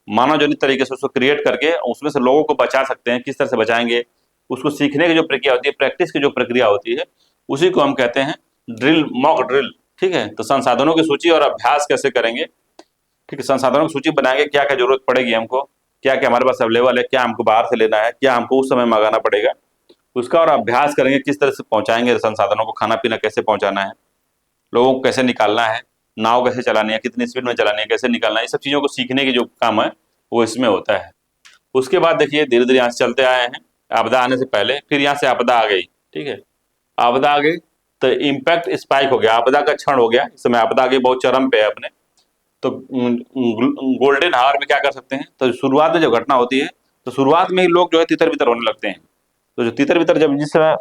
S1: मानव जनित तरीके से उसको क्रिएट करके उसमें से लोगों को बचा सकते हैं। किस तरह से बचाएंगे, उसको सीखने की जो प्रक्रिया होती है, प्रैक्टिस की जो प्रक्रिया होती है, उसी को हम कहते हैं ड्रिल, मॉक ड्रिल। ठीक है, तो संसाधनों की सूची और अभ्यास कैसे करेंगे। ठीक है, संसाधनों की सूची बनाएंगे, क्या क्या जरूरत पड़ेगी हमको, क्या क्या हमारे पास अवेलेबल है, क्या हमको बाहर से लेना है, क्या हमको उस समय मंगाना पड़ेगा, उसका और अभ्यास करेंगे, किस तरह से पहुंचाएंगे संसाधनों को, खाना पीना कैसे पहुंचाना है, लोगों को कैसे निकालना है, नाव कैसे चलानी है, कितनी स्पीड में चलानी है, कैसे निकालना है, ये सब चीज़ों को सीखने की जो काम है वो इसमें होता है। उसके बाद देखिए धीरे धीरे यहाँ से चलते आए हैं, आपदा आने से पहले, फिर यहाँ से आपदा आ गई। ठीक है, आपदा आ गई तो इम्पैक्ट स्पाइक हो गया, आपदा का क्षण हो गया, इस समय आपदा आ गई, बहुत चरम पे है अपने। तो गोल्डन हावर में क्या कर सकते हैं, तो शुरुआत में जब घटना होती है तो शुरुआत में ही लोग जो है तितर बितर होने लगते हैं। तो जो तितर बितर जब जिस समय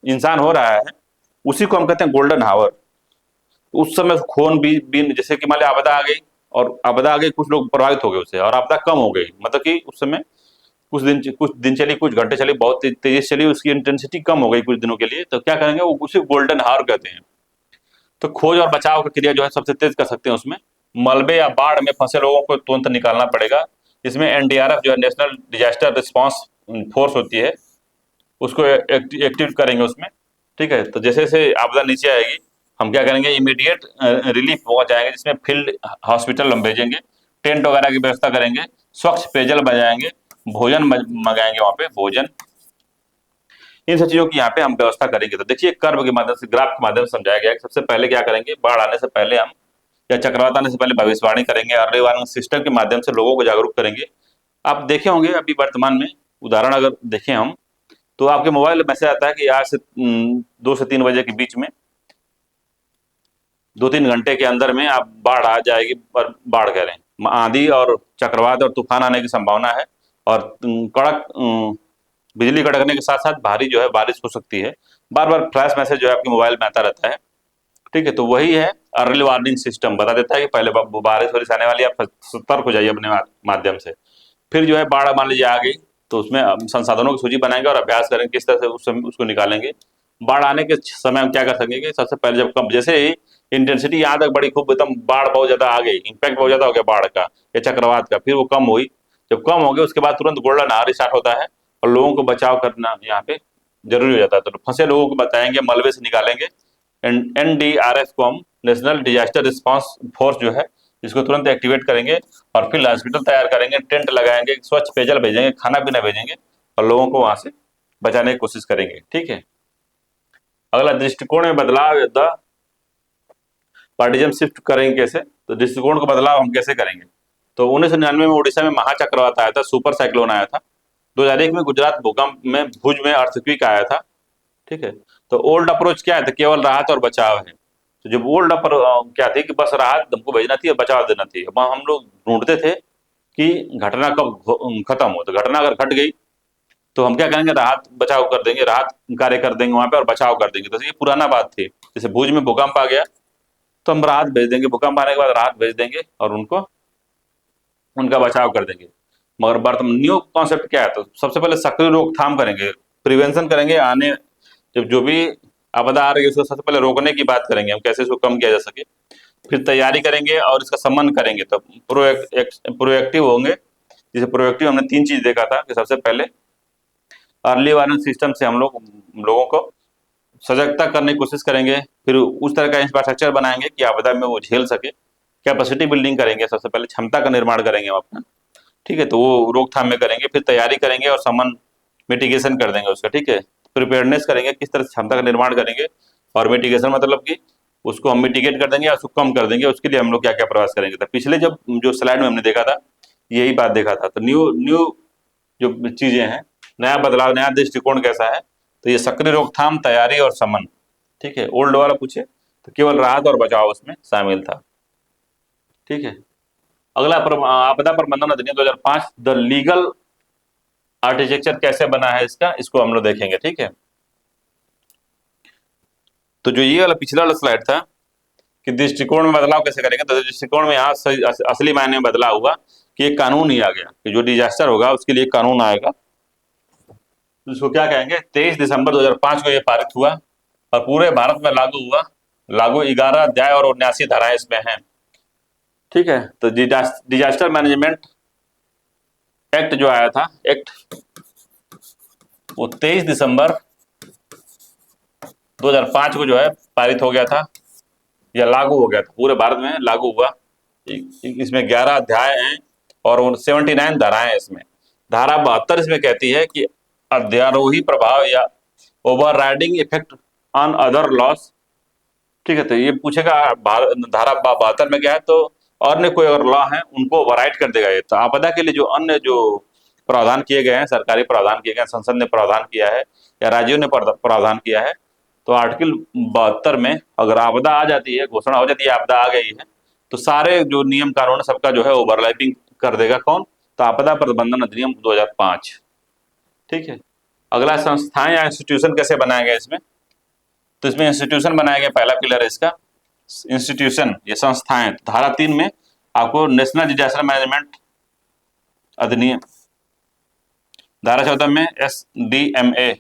S1: इंसान हो रहा है उसी को हम कहते हैं गोल्डन हावर। उस समय खून भी जैसे कि मान लिया आपदा आ गई, और आपदा आ गई, कुछ लोग प्रभावित हो गए उससे, और आपदा कम हो गई, मतलब कि उस समय कुछ दिन चली, कुछ घंटे चली, बहुत तेजी से चली, उसकी इंटेंसिटी कम हो गई कुछ दिनों के लिए, तो क्या करेंगे, वो उसे गोल्डन हावर कहते हैं। तो खोज और बचाव की क्रिया जो है सबसे तेज कर सकते हैं उसमें। मलबे या बाढ़ में फंसे लोगों को तुरंत निकालना पड़ेगा। इसमें NDRF जो है, नेशनल डिजास्टर रिस्पॉन्स फोर्स होती है, उसको एक्टिव करेंगे उसमें। ठीक है, तो जैसे जैसे आपदा नीचे आएगी हम क्या करेंगे, इमीडिएट रिलीफ पहुंच जाएंगे, जिसमें फील्ड हॉस्पिटल हम भेजेंगे, टेंट वगैरह की व्यवस्था करेंगे, स्वच्छ पेयजल बजाएंगे, भोजन मंगाएंगे वहाँ पे भोजन, इन सब चीजों की यहाँ पे हम व्यवस्था करेंगे। तो देखिए कर्व के माध्यम से, ग्राफ के माध्यम से समझाया गया है कि सबसे पहले क्या करेंगे, बाढ़ आने से पहले हम या चक्रवात आने से पहले भविष्यवाणी करेंगे, अर्ली वार्निंग सिस्टम के माध्यम से लोगों को जागरूक करेंगे। आप देखे होंगे अभी वर्तमान में उदाहरण अगर देखें हम, तो आपके मोबाइल में मैसेज आता है कि आज से 2 से 3 बजे के बीच में 2-3 घंटे के अंदर में आप बाढ़ आ जाएगी, पर बाढ़ कह रहे हैं, आंधी और चक्रवात और तूफान आने की संभावना है, और कड़क बिजली कड़कने के साथ साथ भारी जो है बारिश हो सकती है। बार बार फ्लैश मैसेज जो है आपके मोबाइल में आता रहता है। ठीक है, तो वही है अर्ली वार्निंग सिस्टम, बता देता है कि पहले बारिश वारिश आने वाली है, आप सतर्क हो जाइए अपने माध्यम से। फिर जो है बाढ़ मान लीजिए आ गई तो उसमें संसाधनों की सूची बनाएंगे और अभ्यास करेंगे किस तरह से उसको निकालेंगे। बाढ़ आने के समय हम क्या कर सकेंगे, सबसे पहले जब कम, जैसे ही इंटेंसिटी यहाँ तक बड़ी खूब एकदम बाढ़ बहुत ज्यादा आ गई, इम्पैक्ट बहुत ज्यादा हो गया बाढ़ का या चक्रवात का, फिर वो कम हुई, जब कम हो गई उसके बाद तुरंत गोल्डन आवर स्टार्ट होता है और लोगों को बचाव करना यहाँ पे जरूरी हो जाता है। तो फंसे लोगों को बताएंगे, मलबे से निकालेंगे, NDRF को हम, नेशनल डिजास्टर रिस्पॉन्स फोर्स जो है, इसको तुरंत एक्टिवेट करेंगे, और फिर हॉस्पिटल तैयार करेंगे, टेंट लगाएंगे, स्वच्छ पेयजल भेजेंगे, खाना पीना भेजेंगे, और लोगों को वहां से बचाने की कोशिश करेंगे। ठीक है, अगला दृष्टिकोण में बदलाव, द पार्टिजन शिफ्ट करेंगे कैसे, तो दृष्टिकोण का बदलाव हम कैसे करेंगे। तो 1999 में उड़ीसा में महाचक्रवात आया था, सुपर साइक्लोन आया था। 2001 में गुजरात भूकंप में भुज में अर्थक्वेक आया था। ठीक है, तो ओल्ड अप्रोच क्या है, तो केवल राहत और बचाव है। तो जब ओल्ड क्या थी कि बस राहत हमको भेजना थी और बचाव देना थी, अब हम लोग ढूंढते थे कि घटना कब खत्म हो, तो घटना अगर घट गई तो हम क्या करेंगे, राहत बचाव कर देंगे, राहत कार्य कर देंगे वहां पे और बचाव कर देंगे। तो ये पुराना बात थी, जैसे भुज में भूकंप आ गया तो हम राहत भेज देंगे, भूकंप आने के बाद राहत भेज देंगे और उनको उनका बचाव कर देंगे। मगर वर्तमान न्यू कॉन्सेप्ट क्या है, तो सबसे पहले सक्रिय रोकथाम करेंगे, प्रिवेंशन करेंगे, आने जब जो भी आपदा आ रही है उसको सबसे पहले रोकने की बात करेंगे हम, कैसे इसको कम किया जा सके, फिर तैयारी करेंगे और इसका समन करेंगे, तब प्रोएक्टिव होंगे। जैसे प्रोएक्टिव हमने 3 चीज देखा था कि सबसे पहले अर्ली वार्निंग सिस्टम से हम लोगों को सजगता करने की कोशिश करेंगे, फिर उस तरह का इंफ्रास्ट्रक्चर बनाएंगे कि आपदा में वो झेल सके, कैपेसिटी बिल्डिंग करेंगे, सबसे पहले क्षमता का निर्माण करेंगे हम अपना, ठीक है, तो वो रोकथाम में करेंगे, फिर तैयारी करेंगे और समन मिटिगेशन कर देंगे उसका, ठीक है, प्रिपेयरनेस करेंगे, किस तरह से क्षमता का निर्माण करेंगे, और मिटिगेशन मतलब कि उसको हम मिटिगेट कर देंगे या उसको कम कर देंगे, उसके लिए हम लोग क्या क्या प्रयास करेंगे। तो पिछले जब जो स्लाइड में हमने देखा था यही बात देखा था। तो न्यू न्यू जो चीजें हैं, नया बदलाव, नया दृष्टिकोण कैसा है, तो ये सक्रिय रोकथाम, तैयारी और समन, ठीक है। ओल्ड वाला पूछे तो केवल राहत और बचाव उसमें शामिल था, ठीक है। अगला आपदा प्रबंधन अधिनियम 2005, द लीगल आर्किटेक्चर कैसे बना है इसका, इसको हम लोग देखेंगे, ठीक है। तो जो ये वाला पिछला वाला स्लाइड था कि दृष्टिकोण में बदलाव कैसे करेंगे, तो दृष्टिकोण में यहाँ असली मायने में बदलाव हुआ कि एक कानून ही आ गया कि जो डिजास्टर होगा उसके लिए कानून आएगा, तो इसको क्या कहेंगे, 23 दिसंबर 2005 को ये पारित हुआ और पूरे भारत में लागू हुआ। लागू 11 अध्याय और 79 धाराएं इसमें हैं, ठीक है। तो डिजास्टर मैनेजमेंट एक्ट जो आया था, एक्ट वो 23 दिसंबर 2005 को जो है पारित हो गया था या लागू हो गया था, पूरे भारत में लागू हुआ। इसमें 11 अध्याय हैं और 79 धाराएं हैं इसमें। धारा 72 इसमें कहती है कि अध्यारोही प्रभाव या overriding effect on other laws, ठीक है। तो ये पूछेगा धारा 72 में क्या है, तो अन्य कोई अगर लॉ है उनको ओवरराइड कर देगा ये। तो आपदा के लिए जो अन्य जो प्रावधान किए गए हैं, सरकारी प्रावधान किए गए, संसद ने प्रावधान किया है या राज्यों ने प्रावधान किया है, तो आर्टिकल 72 में अगर आपदा आ जाती है, घोषणा हो जाती है आपदा आ गई है, तो सारे जो नियम कानून सबका जो है ओवरलैपिंग कर देगा कौन, तो आपदा प्रबंधन अधिनियम 2005, ठीक है। अगला संस्थाएं या इंस्टीट्यूशन कैसे बनाया गया इसमें, तो इसमें इंस्टीट्यूशन बनाया गया, पहला पिलर है इसका इंस्टीट्यूशन, ये संस्थाएं। धारा 3 में आपको नेशनल डिजास्टर मैनेजमेंट अधिनियम, धारा 14 में SDMA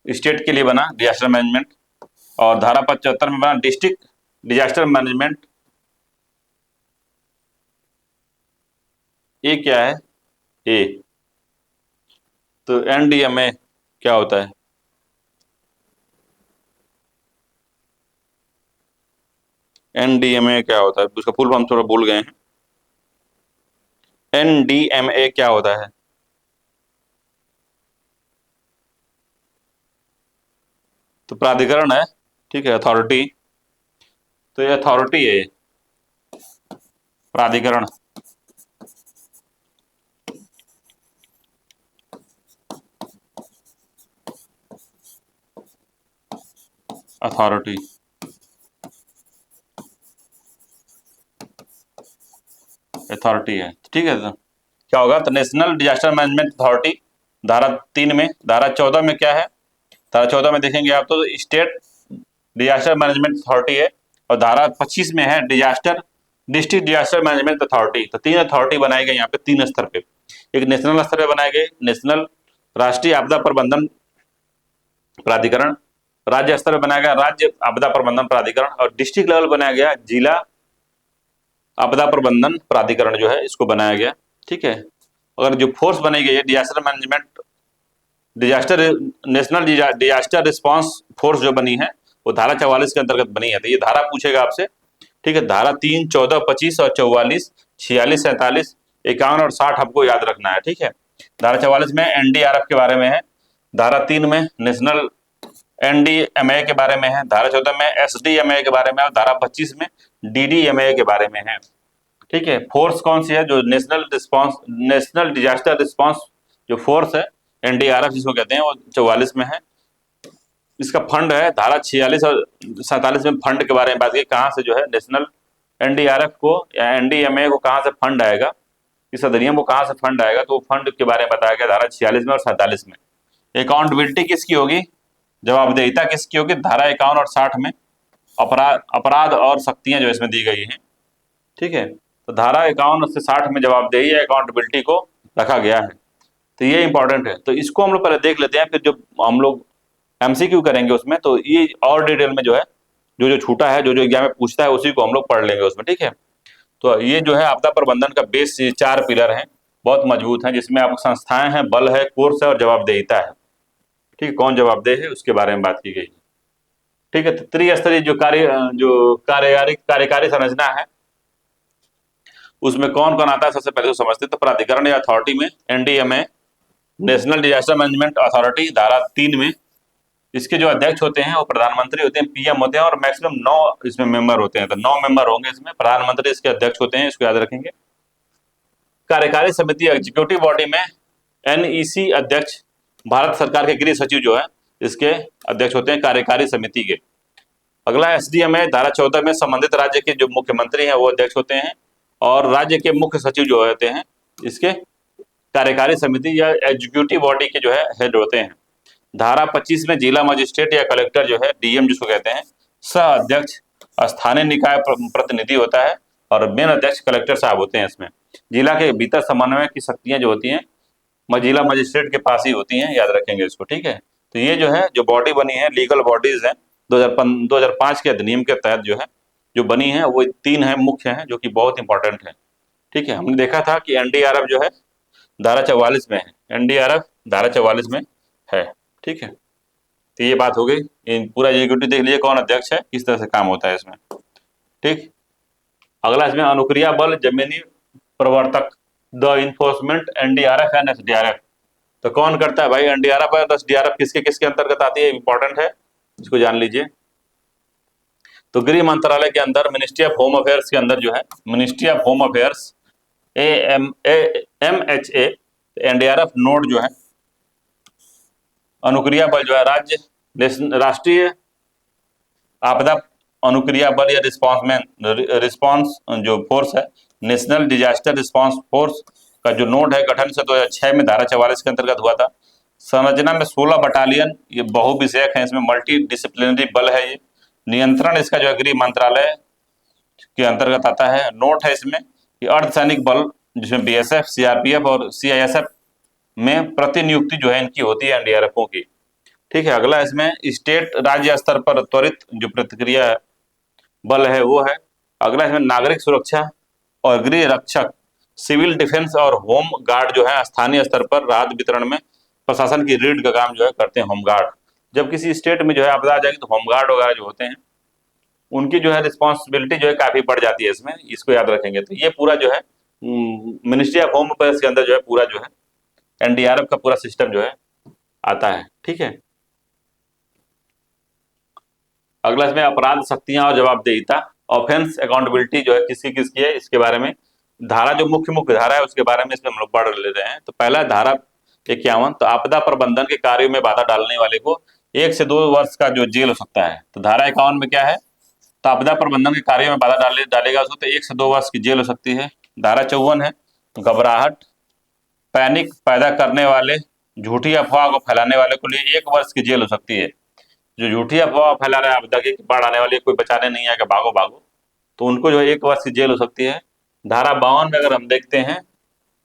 S1: स्टेट के लिए बना डिजास्टर मैनेजमेंट, और धारा 75 में बना डिस्ट्रिक्ट डिजास्टर मैनेजमेंट। ये क्या है, ए, तो NDMA क्या होता है, NDMA क्या होता है, उसका फुल फॉर्म थोड़ा भूल गए हैं। NDMA क्या होता है, तो प्राधिकरण है, ठीक है, अथॉरिटी। तो ये अथॉरिटी है, प्राधिकरण, अथॉरिटी, अथॉरिटी है, ठीक है। तो क्या होगा, तो नेशनल डिजास्टर मैनेजमेंट अथॉरिटी धारा 3 में। धारा 14 में क्या है, धारा 14 में देखेंगे आप तो स्टेट डिजास्टर मैनेजमेंट अथॉरिटी है, और धारा 25 में है डिस्ट्रिक्ट डिजास्टर मैनेजमेंट अथॉरिटी। तो 3 अथॉरिटी बनाई गई यहाँ पे 3 स्तर पे, एक नेशनल स्तर पे बनाए गए, नेशनल राष्ट्रीय आपदा प्रबंधन प्राधिकरण, राज्य स्तर पर बनाया गया राज्य आपदा प्रबंधन प्राधिकरण, और डिस्ट्रिक्ट लेवल बनाया गया जिला आपदा प्रबंधन प्राधिकरण जो है इसको बनाया गया, ठीक है। अगर जो फोर्स बनाई गई है disaster management disaster national disaster response force जो बनी है वो धारा 44 के अंतर्गत बनी है। तो ये धारा पूछेगा आपसे, ठीक है। धारा 3, 14, 25 और 44, 46, 47, 51 और 60 हमको याद रखना है, ठीक है। धारा 44 में NDRF के बारे में है, धारा 3 में नेशनल NDMA के बारे में है, धारा 14 में SDMA के बारे में, और धारा 25 में DDMA के बारे में है, ठीक है। फोर्स कौन सी है, जो नेशनल डिजास्टर रिस्पांस जो फोर्स है NDRF जिसको कहते हैं, वो 44 में है। इसका फंड है, धारा 46 और 47 में फंड के बारे में बात की, कहाँ से जो है नेशनल NDRF को या NDMA को कहाँ से फंड आएगा, इस अधिनियम को कहाँ से फंड आएगा, तो फंड के बारे में बताया गया धारा 46 में और 47 में। अकाउंटेबिलिटी किसकी होगी, जवाबदेहिता किसकी होगी, धारा 51 और 60 में अपराध और शक्तियां जो इसमें दी गई हैं, ठीक है। तो धारा 51 से 60 में जवाबदेही या अकाउंटेबिलिटी को रखा गया है। तो ये इंपॉर्टेंट है, तो इसको हम लोग पहले देख लेते हैं, फिर जो हम लोग एमसीक्यू करेंगे उसमें, तो ये और डिटेल में जो है, जो जो छूटा है, जो जो एग्जाम में पूछता है, उसी को हम लोग पढ़ लेंगे उसमें, ठीक है। तो ये जो है आपदा प्रबंधन का बेस, ये 4 पिलर हैं, बहुत मजबूत हैं, जिसमें आपको संस्थाएं हैं, बल है, कोर्स है और जवाबदेहिता है। ठीक है, कौन जवाबदेह है उसके बारे में बात की गई। ठीक है, तो त्रिस्तरीय जो कार्यकारी संरचना है, उसमें कौन कौन आता है सबसे पहले तो समझते हैं। तो प्राधिकरण या अथॉरिटी में NDMA, national disaster management authority, धारा 3 में इसके जो अध्यक्ष होते हैं वो प्रधानमंत्री होते हैं, पीएम होते हैं, और मैक्सिमम 9 इसमें मेंबर होते हैं, तो 9 मेंबर होंगे इसमें, प्रधानमंत्री इसके अध्यक्ष होते हैं, इसको याद रखेंगे। कार्यकारी समिति एग्जीक्यूटिव बॉडी में एनईसी अध्यक्ष, भारत सरकार के गृह सचिव जो है इसके अध्यक्ष होते हैं कार्यकारी समिति के। अगला एसडीएम है, धारा 14 में संबंधित राज्य के जो मुख्यमंत्री हैं वो अध्यक्ष होते हैं, और राज्य के मुख्य सचिव जो होते हैं इसके कार्यकारी समिति या एग्जीक्यूटिव बॉडी के जो है हेड होते हैं। धारा 25 में जिला मजिस्ट्रेट या कलेक्टर जो है, डीएम जिसको कहते हैं, सह अध्यक्ष स्थानीय निकाय प्रतिनिधि होता है, और मेन अध्यक्ष कलेक्टर साहब होते हैं। इसमें जिला के भीतर समन्वय की शक्तियां जो होती हैं जिला मजिस्ट्रेट के पास ही होती हैं, याद रखेंगे इसको, ठीक है। तो ये जो है, जो बॉडी बनी है, लीगल बॉडीज है, 2005 के अधिनियम के तहत जो है, जो बनी है, वो 3 है मुख्य हैं, जो कि बहुत इंपॉर्टेंट है। ठीक है, हमने देखा था कि एनडीआरएफ जो है धारा 44 में है, एनडीआरएफ धारा 44 में है। ठीक है, तो ये बात हो गई। इन पूरा एग्जीक्यूटिव देख लीजिए कौन अध्यक्ष है, किस तरह से काम होता है इसमें। ठीक, अगला इसमें अनुक्रिया बल, जमीनी प्रवर्तक, the enforcement, NDRF and SDRF. तो कौन करता है भाई, एनडीआरएफ और एसडीआरएफ किसके किसके अंतर्गत आती है, इंपॉर्टेंट है, इसको जान लीजिए। तो गृह मंत्रालय के अंदर, मिनिस्ट्री ऑफ होम अफेयर्स के अंदर जो है, ministry of home affairs, MHA, NDRF node जो है, अनुक्रिया बल जो है, राष्ट्रीय आपदा अनुक्रिया बल या रिस्पांस जो फोर्स है, नेशनल डिजास्टर रिस्पांस फोर्स का जो नोड है, गठन से 2006 में धारा 44 के अंतर्गत हुआ था। संरचना में 16 बटालियन, ये बहुविषयक है, इसमें मल्टी डिसिप्लिनरी बल है। ये नियंत्रण इसका जो है गृह मंत्रालय के अंतर्गत आता है। नोट है इसमें कि अर्धसैनिक बल, जिसमें बीएसएफ, सीआरपीएफ और सीआईएसएफ में प्रतिनियुक्ति जो है इनकी होती है, एनडीआरएफओ की। ठीक है, अगला इसमें स्टेट राज्य स्तर पर त्वरित जो प्रतिक्रिया बल है वो है। अगला इसमें नागरिक सुरक्षा और गृह रक्षक, सिविल डिफेंस और होम गार्ड जो है स्थानीय स्तर पर राहत वितरण में प्रशासन की रीढ़ का काम जो है करते हैं, होमगार्ड। जब किसी स्टेट में जो है आपदा आ जाएगी तो होमगार्ड वगैरह जो होते हैं उनकी जो है रिस्पॉन्सिबिलिटी जो है काफी बढ़ जाती है इसमें, इसको याद रखेंगे। तो ये पूरा जो है मिनिस्ट्री ऑफ होम अफेयर्स के अंदर जो है पूरा जो है एनडीआरएफ का पूरा सिस्टम जो है आता है। ठीक है, अगला इसमें अपराध शक्तियां और जवाबदेहिता, ऑफेंस अकाउंटेबिलिटी जो है किसकी किसकी है, इसके बारे में धारा जो मुख्य मुख्य धारा है उसके बारे में इसमें हम लोग पढ़ ले रहे हैं। तो पहला धारा 51, तो आपदा प्रबंधन के कार्यों में बाधा डालने वाले को 1 से 2 वर्ष का जो जेल हो सकता है। तो धारा 51 में क्या है, तो आपदा प्रबंधन के कार्यों में बाधा डालेगा उसको तो 1 से 2 वर्ष की जेल हो सकती है। धारा 54 है, घबराहट, पैनिक पैदा करने वाले, झूठी अफवाह को फैलाने वाले को लिए 1 वर्ष की जेल हो सकती है। जो झूठी अफवाह फैला रहा है आपदा की बाढ़ आने वाली है, कोई बचाने नहीं आएगा, भागो भागो, तो उनको जो है 1 वर्ष की जेल हो सकती है। धारा 52 में अगर हम देखते हैं,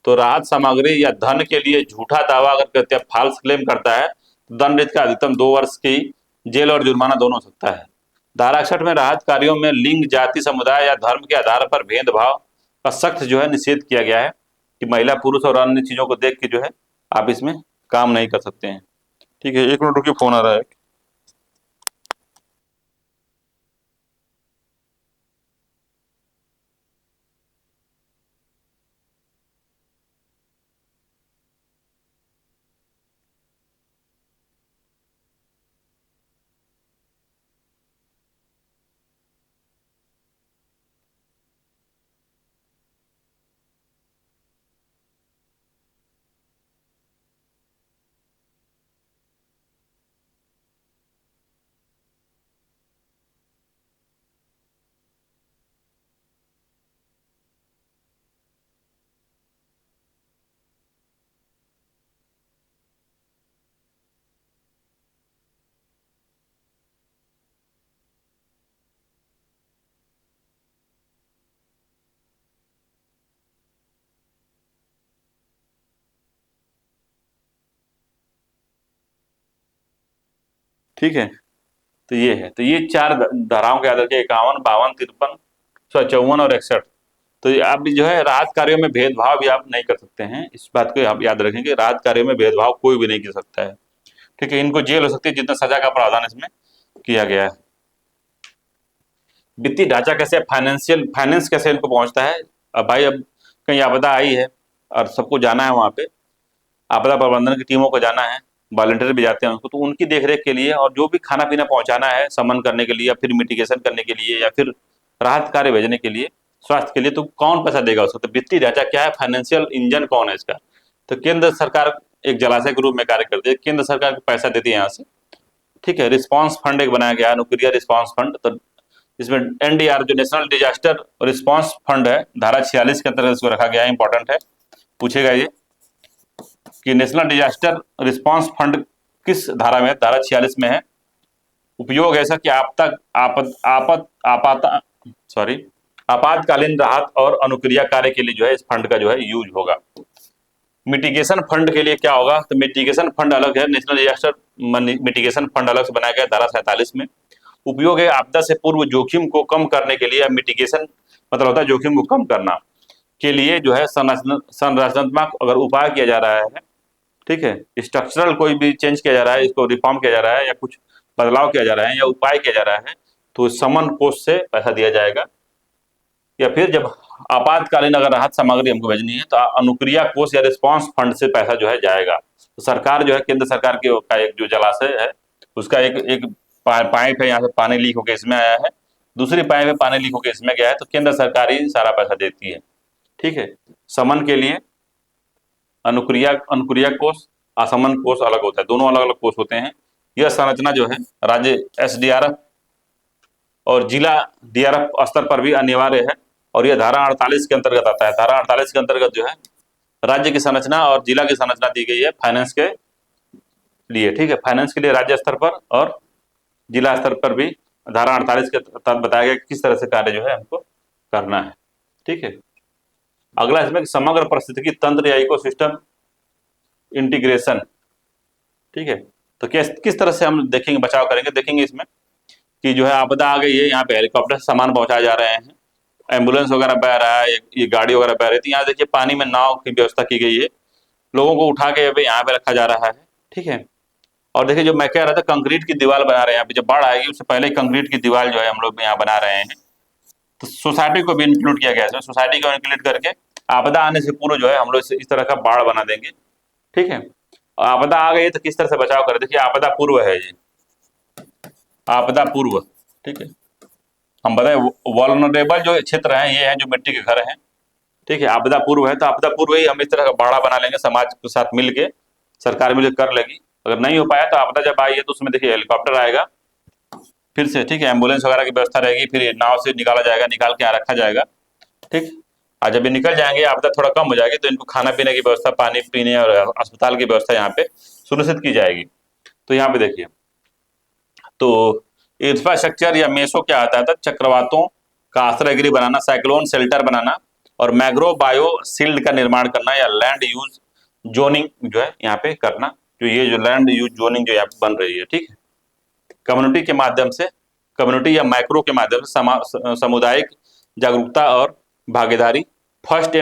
S1: तो राहत सामग्री या धन के लिए झूठा दावा अगर करते हैं, फॉल्स क्लेम करता है, तो दंड इसका अधिकतम 2 वर्ष की जेल और जुर्माना दोनों हो सकता है। धारा 61 में राहत कार्यों में लिंग, जाति, समुदाय या धर्म के आधार पर भेदभाव का सख्त जो है निषेध किया गया है, कि महिला पुरुष और अन्य चीजों को देख के जो है आप इसमें काम नहीं कर सकते हैं। ठीक है, 1 मिनट रुकिए, फोन आ रहा है। ठीक है। तो ये है, तो ये 4 धाराओं के याद रखिए, 51, 52, 53, 54 और 61। तो आप जो है राहत कार्यों में भेदभाव भी आप नहीं कर सकते हैं, इस बात को आप याद रखें कि राहत कार्यों में भेदभाव कोई भी नहीं कर सकता है। ठीक है, इनको जेल हो सकती है जितना सजा का प्रावधान इसमें किया गया है। वित्तीय ढांचा कैसे, फाइनेंस कैसे इनको पहुंचता है। अब भाई, अब कहीं आपदा आई है और सबको जाना है वहां पे, आपदा प्रबंधन की टीमों को जाना है, वॉलंटियर भी जाते हैं उनको, तो उनकी देखरेख के लिए और जो भी खाना पीना पहुंचाना है समन करने के लिए या फिर मिटिगेशन करने के लिए या फिर राहत कार्य भेजने के लिए, स्वास्थ्य के लिए, तो कौन पैसा देगा उसको। तो वित्तीय ढांचा क्या है, फाइनेंशियल इंजन कौन है इसका। तो केंद्र सरकार एक जलाशय के रूप में कार्य करती है, केंद्र सरकार को पैसा देती है यहाँ से। ठीक है, रिस्पांस फंड एक बनाया गया है, अनुक्रिया रिस्पांस फंड। तो इसमें एनडीआर जो नेशनल डिजास्टर रिस्पांस फंड है, धारा 46 के अंतर्गत इसको रखा गया है। इंपॉर्टेंट है, पूछेगा ये कि नेशनल डिजास्टर रिस्पांस फंड किस धारा में है। धारा 46 में है। उपयोग ऐसा कि आपातकालीन राहत और अनुक्रिया कार्य के लिए जो है इस फंड का जो है यूज होगा। मिटिगेशन फंड के लिए क्या होगा, तो मिटिगेशन फंड अलग है, नेशनल डिजास्टर मिटिगेशन फंड अलग से बनाया गया धारा 47 में। उपयोग है आपदा से पूर्व जोखिम को कम करने के लिए। मिटिगेशन मतलब होता है जोखिम को कम करना के लिए जो है संरचनात्मक अगर उपाय किया जा रहा है, ठीक है, स्ट्रक्चरल कोई भी चेंज किया जा रहा है, इसको रिफॉर्म किया जा रहा है या कुछ बदलाव किया जा रहा है या उपाय किया जा रहा है, तो समन कोष से पैसा दिया जाएगा। या फिर जब आपातकालीन अगर राहत सामग्री हमको भेजनी है तो अनुक्रिया कोष या रिस्पांस फंड से पैसा जो है जाएगा। तो सरकार जो है, केंद्र सरकार के का एक जो जलाशय है उसका एक पाइप है, यहाँ से पानी लीक होकर इसमें आया है, दूसरी पाइप में पानी लीक होकर इसमें गया है, तो केंद्र सरकार ही सारा पैसा देती है। ठीक है, समन के लिए अनुक्रिया कोष, असमन कोष अलग होता है, दोनों अलग अलग कोष होते हैं। यह संरचना जो है राज्य एसडीआरएफ और जिला डीआरएफ स्तर पर भी अनिवार्य है और यह धारा 48 के अंतर्गत आता है। धारा 48 के अंतर्गत जो है राज्य की संरचना और जिला की संरचना दी गई है फाइनेंस के लिए। ठीक है, फाइनेंस के लिए राज्य स्तर पर और जिला स्तर पर भी धारा 48 के तहत बताया गया किस तरह से कार्य जो है हमको करना है। ठीक है, अगला इसमें समग्र पारिस्थितिकी तंत्र या इकोसिस्टम इंटीग्रेशन। ठीक है, तो किस तरह से हम देखेंगे, बचाव करेंगे, देखेंगे इसमें कि जो है आपदा आ गई है, यहाँ पे हेलीकॉप्टर से सामान पहुंचाए जा रहे हैं, एम्बुलेंस वगैरह बह रहा है, ये गाड़ी वगैरह बह रही थी, यहाँ देखिए पानी में नाव की व्यवस्था की गई है, लोगों को उठा के यहाँ पे रखा जा रहा है। ठीक है, और देखिए जो मैं कह रहा था कंक्रीट की दीवार बना रहे हैं, यहाँ पे जब बाढ़ आएगी उससे पहले ही कंक्रीट की दीवार जो है हम लोग यहाँ बना रहे हैं। तो सोसाइटी को भी इंक्लूड किया गया है, सोसाइटी को इंक्लूड करके आपदा आने से पूर्व जो है हम लोग इस तरह का बाढ़ बना देंगे। ठीक है, आपदा आ गई तो किस तरह से बचाव करें, देखिए आपदा पूर्व है ये, आपदा पूर्व। ठीक है, हम बताएं वल्नरेबल जो क्षेत्र हैं ये हैं जो मिट्टी के घर हैं। ठीक है, आपदा पूर्व है तो आपदा पूर्व ही हम इस तरह का बाड़ा बना लेंगे, समाज के साथ मिलके, सरकार मिलकर कर लेगी। अगर नहीं हो पाया तो आपदा जब आई है तो उसमें देखिए हेलीकॉप्टर आएगा फिर से, ठीक है, एम्बुलेंस वगैरह की व्यवस्था रहेगी, फिर नाव से निकाला जाएगा, निकाल के यहाँ रखा जाएगा। ठीक, और जब ये निकल जाएंगे आपदा थोड़ा कम हो जाएगी तो इनको खाना पीने की व्यवस्था, पानी पीने और अस्पताल की व्यवस्था यहाँ पे सुनिश्चित की जाएगी। तो यहाँ पे देखिए, तो इंफ्रास्ट्रक्चर या मेसो क्या आता है, चक्रवातों का आश्रय गृह बनाना, साइक्लोन शेल्टर बनाना और मैग्रो बायो सील्ड का निर्माण करना या लैंड यूज जोनिंग जो है यहाँ पे करना। जो ये जो लैंड यूज जोनिंग जो यहाँ पे बन रही है, ठीक है, कम्युनिटी के माध्यम से, कम्युनिटी या माइक्रो के माध्यम से सामुदायिक जागरूकता और भागीदारी, फर्स्ट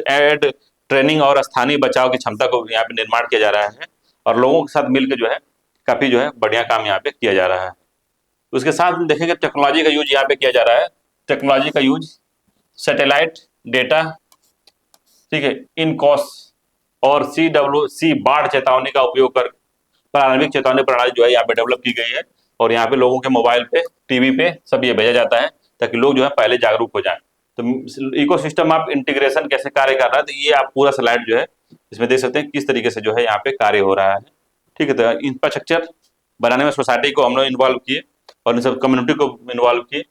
S1: एड ट्रेनिंग और स्थानीय बचाव की क्षमता को यहाँ पे निर्माण किया जा रहा है और लोगों के साथ मिलकर जो है काफी जो है बढ़िया काम यहाँ पे किया जा रहा है। उसके साथ देखेंगे टेक्नोलॉजी का यूज यहाँ पे किया जा रहा है। टेक्नोलॉजी का यूज सैटेलाइट डेटा, ठीक है, इनकॉस और CWC बाढ़ चेतावनी का उपयोग कर प्रारंभिक चेतावनी प्रणाली जो है यहाँ पे डेवलप की गई है और यहाँ पे लोगों के मोबाइल पे, टीवी पे सब ये भेजा जाता है ताकि लोग जो है पहले जागरूक हो जाएं। तो इकोसिस्टम ऑफ इंटीग्रेशन कैसे कार्य कर रहा है, तो ये आप पूरा स्लाइड जो है इसमें देख सकते हैं किस तरीके से जो है यहाँ पे कार्य हो रहा है। ठीक है, तो इंफ्रास्ट्रक्चर बनाने में सोसाइटी को हम लोग इन्वॉल्व किए और इन सब कम्युनिटी को इन्वॉल्व किए,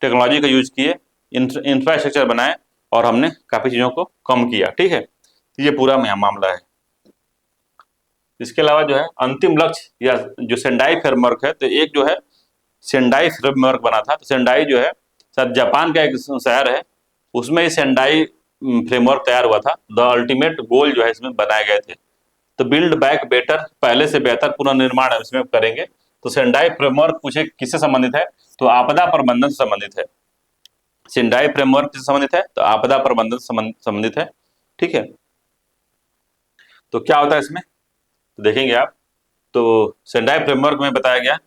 S1: टेक्नोलॉजी का यूज किए, इंफ्रास्ट्रक्चर बनाए और हमने काफी चीजों को कम किया। ठीक है, ये पूरा मामला है। इसके अलावा जो है अंतिम लक्ष्य या जो सेंडाई फ्रेमवर्क है, तो एक जो है सेंडाई फ्रेमवर्क बना था। तो सेंडाई जो है शायद जापान का एक शहर है, उसमें सेंडाई फ्रेमवर्क तैयार हुआ था। द अल्टीमेट गोल जो है इसमें बनाए गए थे। तो बिल्ड बैक बेटर, पहले से बेहतर पुनर्निर्माण इसमें करेंगे। तो सेंडाई फ्रेमवर्क पूछे किससे संबंधित है, तो आपदा प्रबंधन से संबंधित है। सेंडाई फ्रेमवर्क से संबंधित है तो आपदा प्रबंधन से संबंधित है, ठीक है। तो क्या होता है इसमें, तो देखेंगे आप। तो सेंडाई फ्रेमवर्क में बताया गया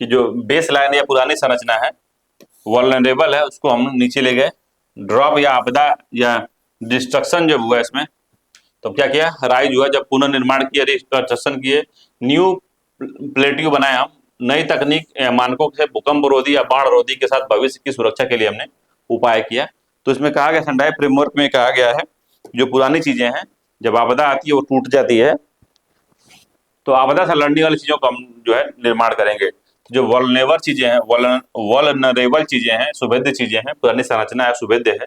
S1: कि जो बेस लाइन या पुरानी संरचना है, वल्नरेबल है, उसको हम नीचे ले गए। ड्रॉप या आपदा या डिस्ट्रक्शन जब हुआ इसमें, तो क्या किया, राइज हुआ, जब पुनर्निर्माण किया, रिकंस्ट्रक्शन किए, न्यू प्लेट्यू बनाए हम, नई तकनीक मानकों से भूकंप रोधी या बाढ़ रोधी के साथ भविष्य की सुरक्षा के लिए हमने उपाय किया। तो इसमें कहा गया, सेंडाई फ्रेमवर्क में कहा गया है, जो पुरानी चीजें हैं जब आपदा आती है वो टूट जाती है, तो आपदा से लड़ने वाली चीजों का हम जो है निर्माण करेंगे। तो जो वल्नरेबल चीजें हैं, वल्नरेबल चीजें हैं, सुभेद्य चीजें हैं, पुरानी संरचना है, सुभेद्य है,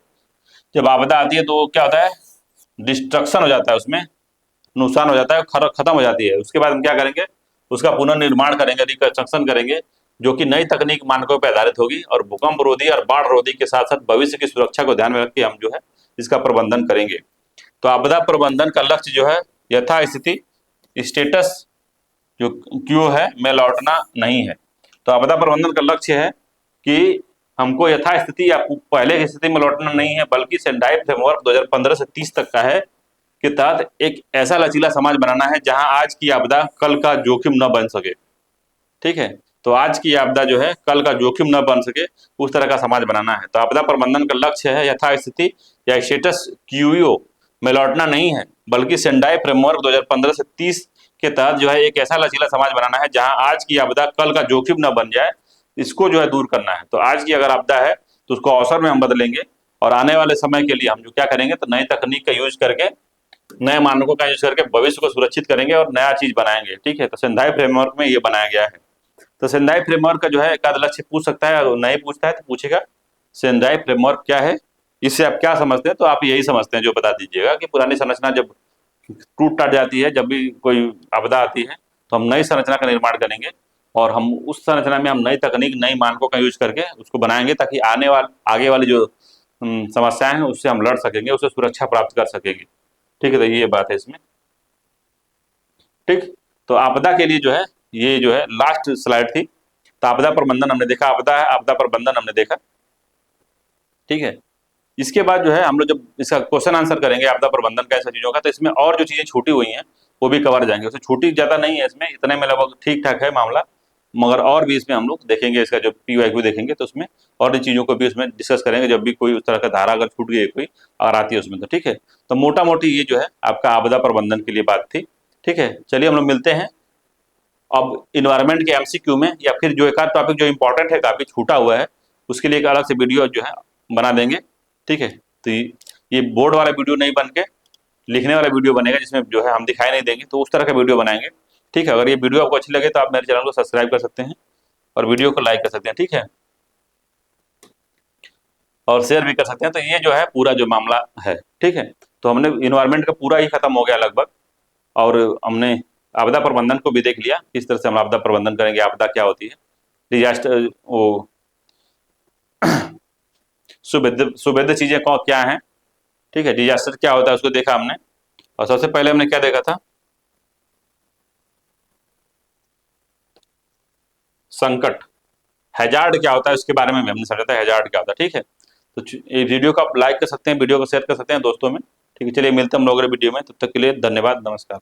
S1: जब आपदा आती है तो क्या होता है, डिस्ट्रक्शन हो जाता है, उसमें नुकसान हो जाता है, खत्म हो जाती है। उसके बाद हम क्या करेंगे, उसका पुनर्निर्माण करेंगे, रिकंस्ट्रक्शन करेंगे, जो कि नई तकनीक मानकों पर आधारित होगी और भूकंप रोधी और बाढ़ रोधी के साथ साथ भविष्य की सुरक्षा को ध्यान में रख के हम जो है इसका प्रबंधन करेंगे। तो आपदा प्रबंधन का लक्ष्य जो है यथास्थिति, स्टेटस जो क्यों है में लौटना नहीं है। तो आपदा प्रबंधन का लक्ष्य है कि हमको यथास्थिति या पहले की स्थिति में लौटना नहीं है, बल्कि सेंडाई फ्रेमवर्क 2015 से 30 तक का है के तहत एक ऐसा लचीला समाज बनाना है जहां आज की आपदा कल का जोखिम न बन सके, ठीक है। तो आज की आपदा जो है कल का जोखिम न बन सके, उस तरह का समाज बनाना है। तो आपदा प्रबंधन का लक्ष्य है यथास्थिति या स्टेटस क्यू में लौटना नहीं है, बल्कि सेंडाई फ्रेमवर्क 2015 से 30 के तहत जो है एक ऐसा लचीला समाज बनाना है जहां आज की आपदा कल का जोखिम न बन जाए, इसको जो है दूर करना है। तो आज की अगर आपदा है तो उसको अवसर में हम बदलेंगे, और आने वाले समय के लिए हम जो क्या करेंगे, तो नई तकनीक का यूज करके, नए मानकों का यूज करके भविष्य को सुरक्षित करेंगे और नया चीज बनाएंगे, ठीक है। तो सेंधाई फ्रेमवर्क में ये बनाया गया है। तो सेंधाई फ्रेमवर्क का जो है एक आध लक्ष्य पूछ सकता है, और नहीं पूछता है तो पूछेगा सेंधाई फ्रेमवर्क क्या है, इससे आप क्या समझते हैं, तो आप यही समझते हैं जो बता दीजिएगा कि पुरानी संरचना जब टूट टाट जाती है, जब भी कोई आपदा आती है, तो हम नई संरचना का निर्माण करेंगे, और हम उस संरचना में हम नई तकनीक, नई मानकों का यूज करके उसको बनाएंगे, ताकि आगे वाली जो समस्याएं हैं उससे हम लड़ सकेंगे, उससे सुरक्षा प्राप्त कर सकेंगे, ठीक है। तो ये बात है इसमें, ठीक। तो आपदा के लिए जो है ये जो है लास्ट स्लाइड थी। तो आपदा प्रबंधन हमने देखा, आपदा है, आपदा प्रबंधन हमने देखा, ठीक है। इसके बाद जो है हम लोग जब इसका क्वेश्चन आंसर करेंगे आपदा प्रबंधन का, ऐसा चीजों का, तो इसमें और जो चीजें छूटी हुई हैं वो भी कवर जाएंगे। उससे छूटी ज्यादा नहीं है इसमें, इतने में लगभग ठीक ठाक है मामला, मगर और भी इसमें हम लोग देखेंगे, इसका जो PYQ देखेंगे तो उसमें और इन चीजों को भी उसमें डिस्कस करेंगे, जब भी कोई उस तरह का धारा अगर छूट गई कोई अगर आती है उसमें, तो ठीक है। तो मोटा मोटी ये जो है आपका आपदा प्रबंधन के लिए बात थी, ठीक है। चलिए हम लोग मिलते हैं अब इन्वायरमेंट के MCQ में, या फिर जो एक आध टॉपिक जो इंपॉर्टेंट है, काफी छूटा हुआ है, उसके लिए एक अलग से वीडियो जो है बना देंगे, ठीक है। तो ये बोर्ड वाला वीडियो नहीं बन के लिखने वाला वीडियो बनेगा, जिसमें जो है हम दिखाई नहीं देंगे, तो उस तरह का वीडियो बनाएंगे, ठीक है। अगर ये वीडियो आपको अच्छी लगे तो आप मेरे चैनल को सब्सक्राइब कर सकते हैं और वीडियो को लाइक कर सकते हैं, ठीक है, और शेयर भी कर सकते हैं। तो ये जो है पूरा जो मामला है, ठीक है। तो हमने इन्वायरमेंट का पूरा ही खत्म हो गया लगभग, और हमने आपदा प्रबंधन को भी देख लिया, किस तरह से हम आपदा प्रबंधन करेंगे, आपदा क्या होती है, डिजास्टर वो सुभेद्य चीजें क्या हैं, ठीक है, डिजास्टर क्या होता है उसको देखा हमने। और सबसे पहले हमने क्या देखा था, संकट, हैजार्ड क्या होता है उसके बारे में भी हमने समझा था, हैजार्ड क्या होता है, ठीक है। तो ये वीडियो को आप लाइक कर सकते हैं, वीडियो को शेयर कर सकते हैं दोस्तों में, ठीक है। चलिए मिलते हैं हम लोग अगले वीडियो में, तब तक के लिए धन्यवाद, नमस्कार।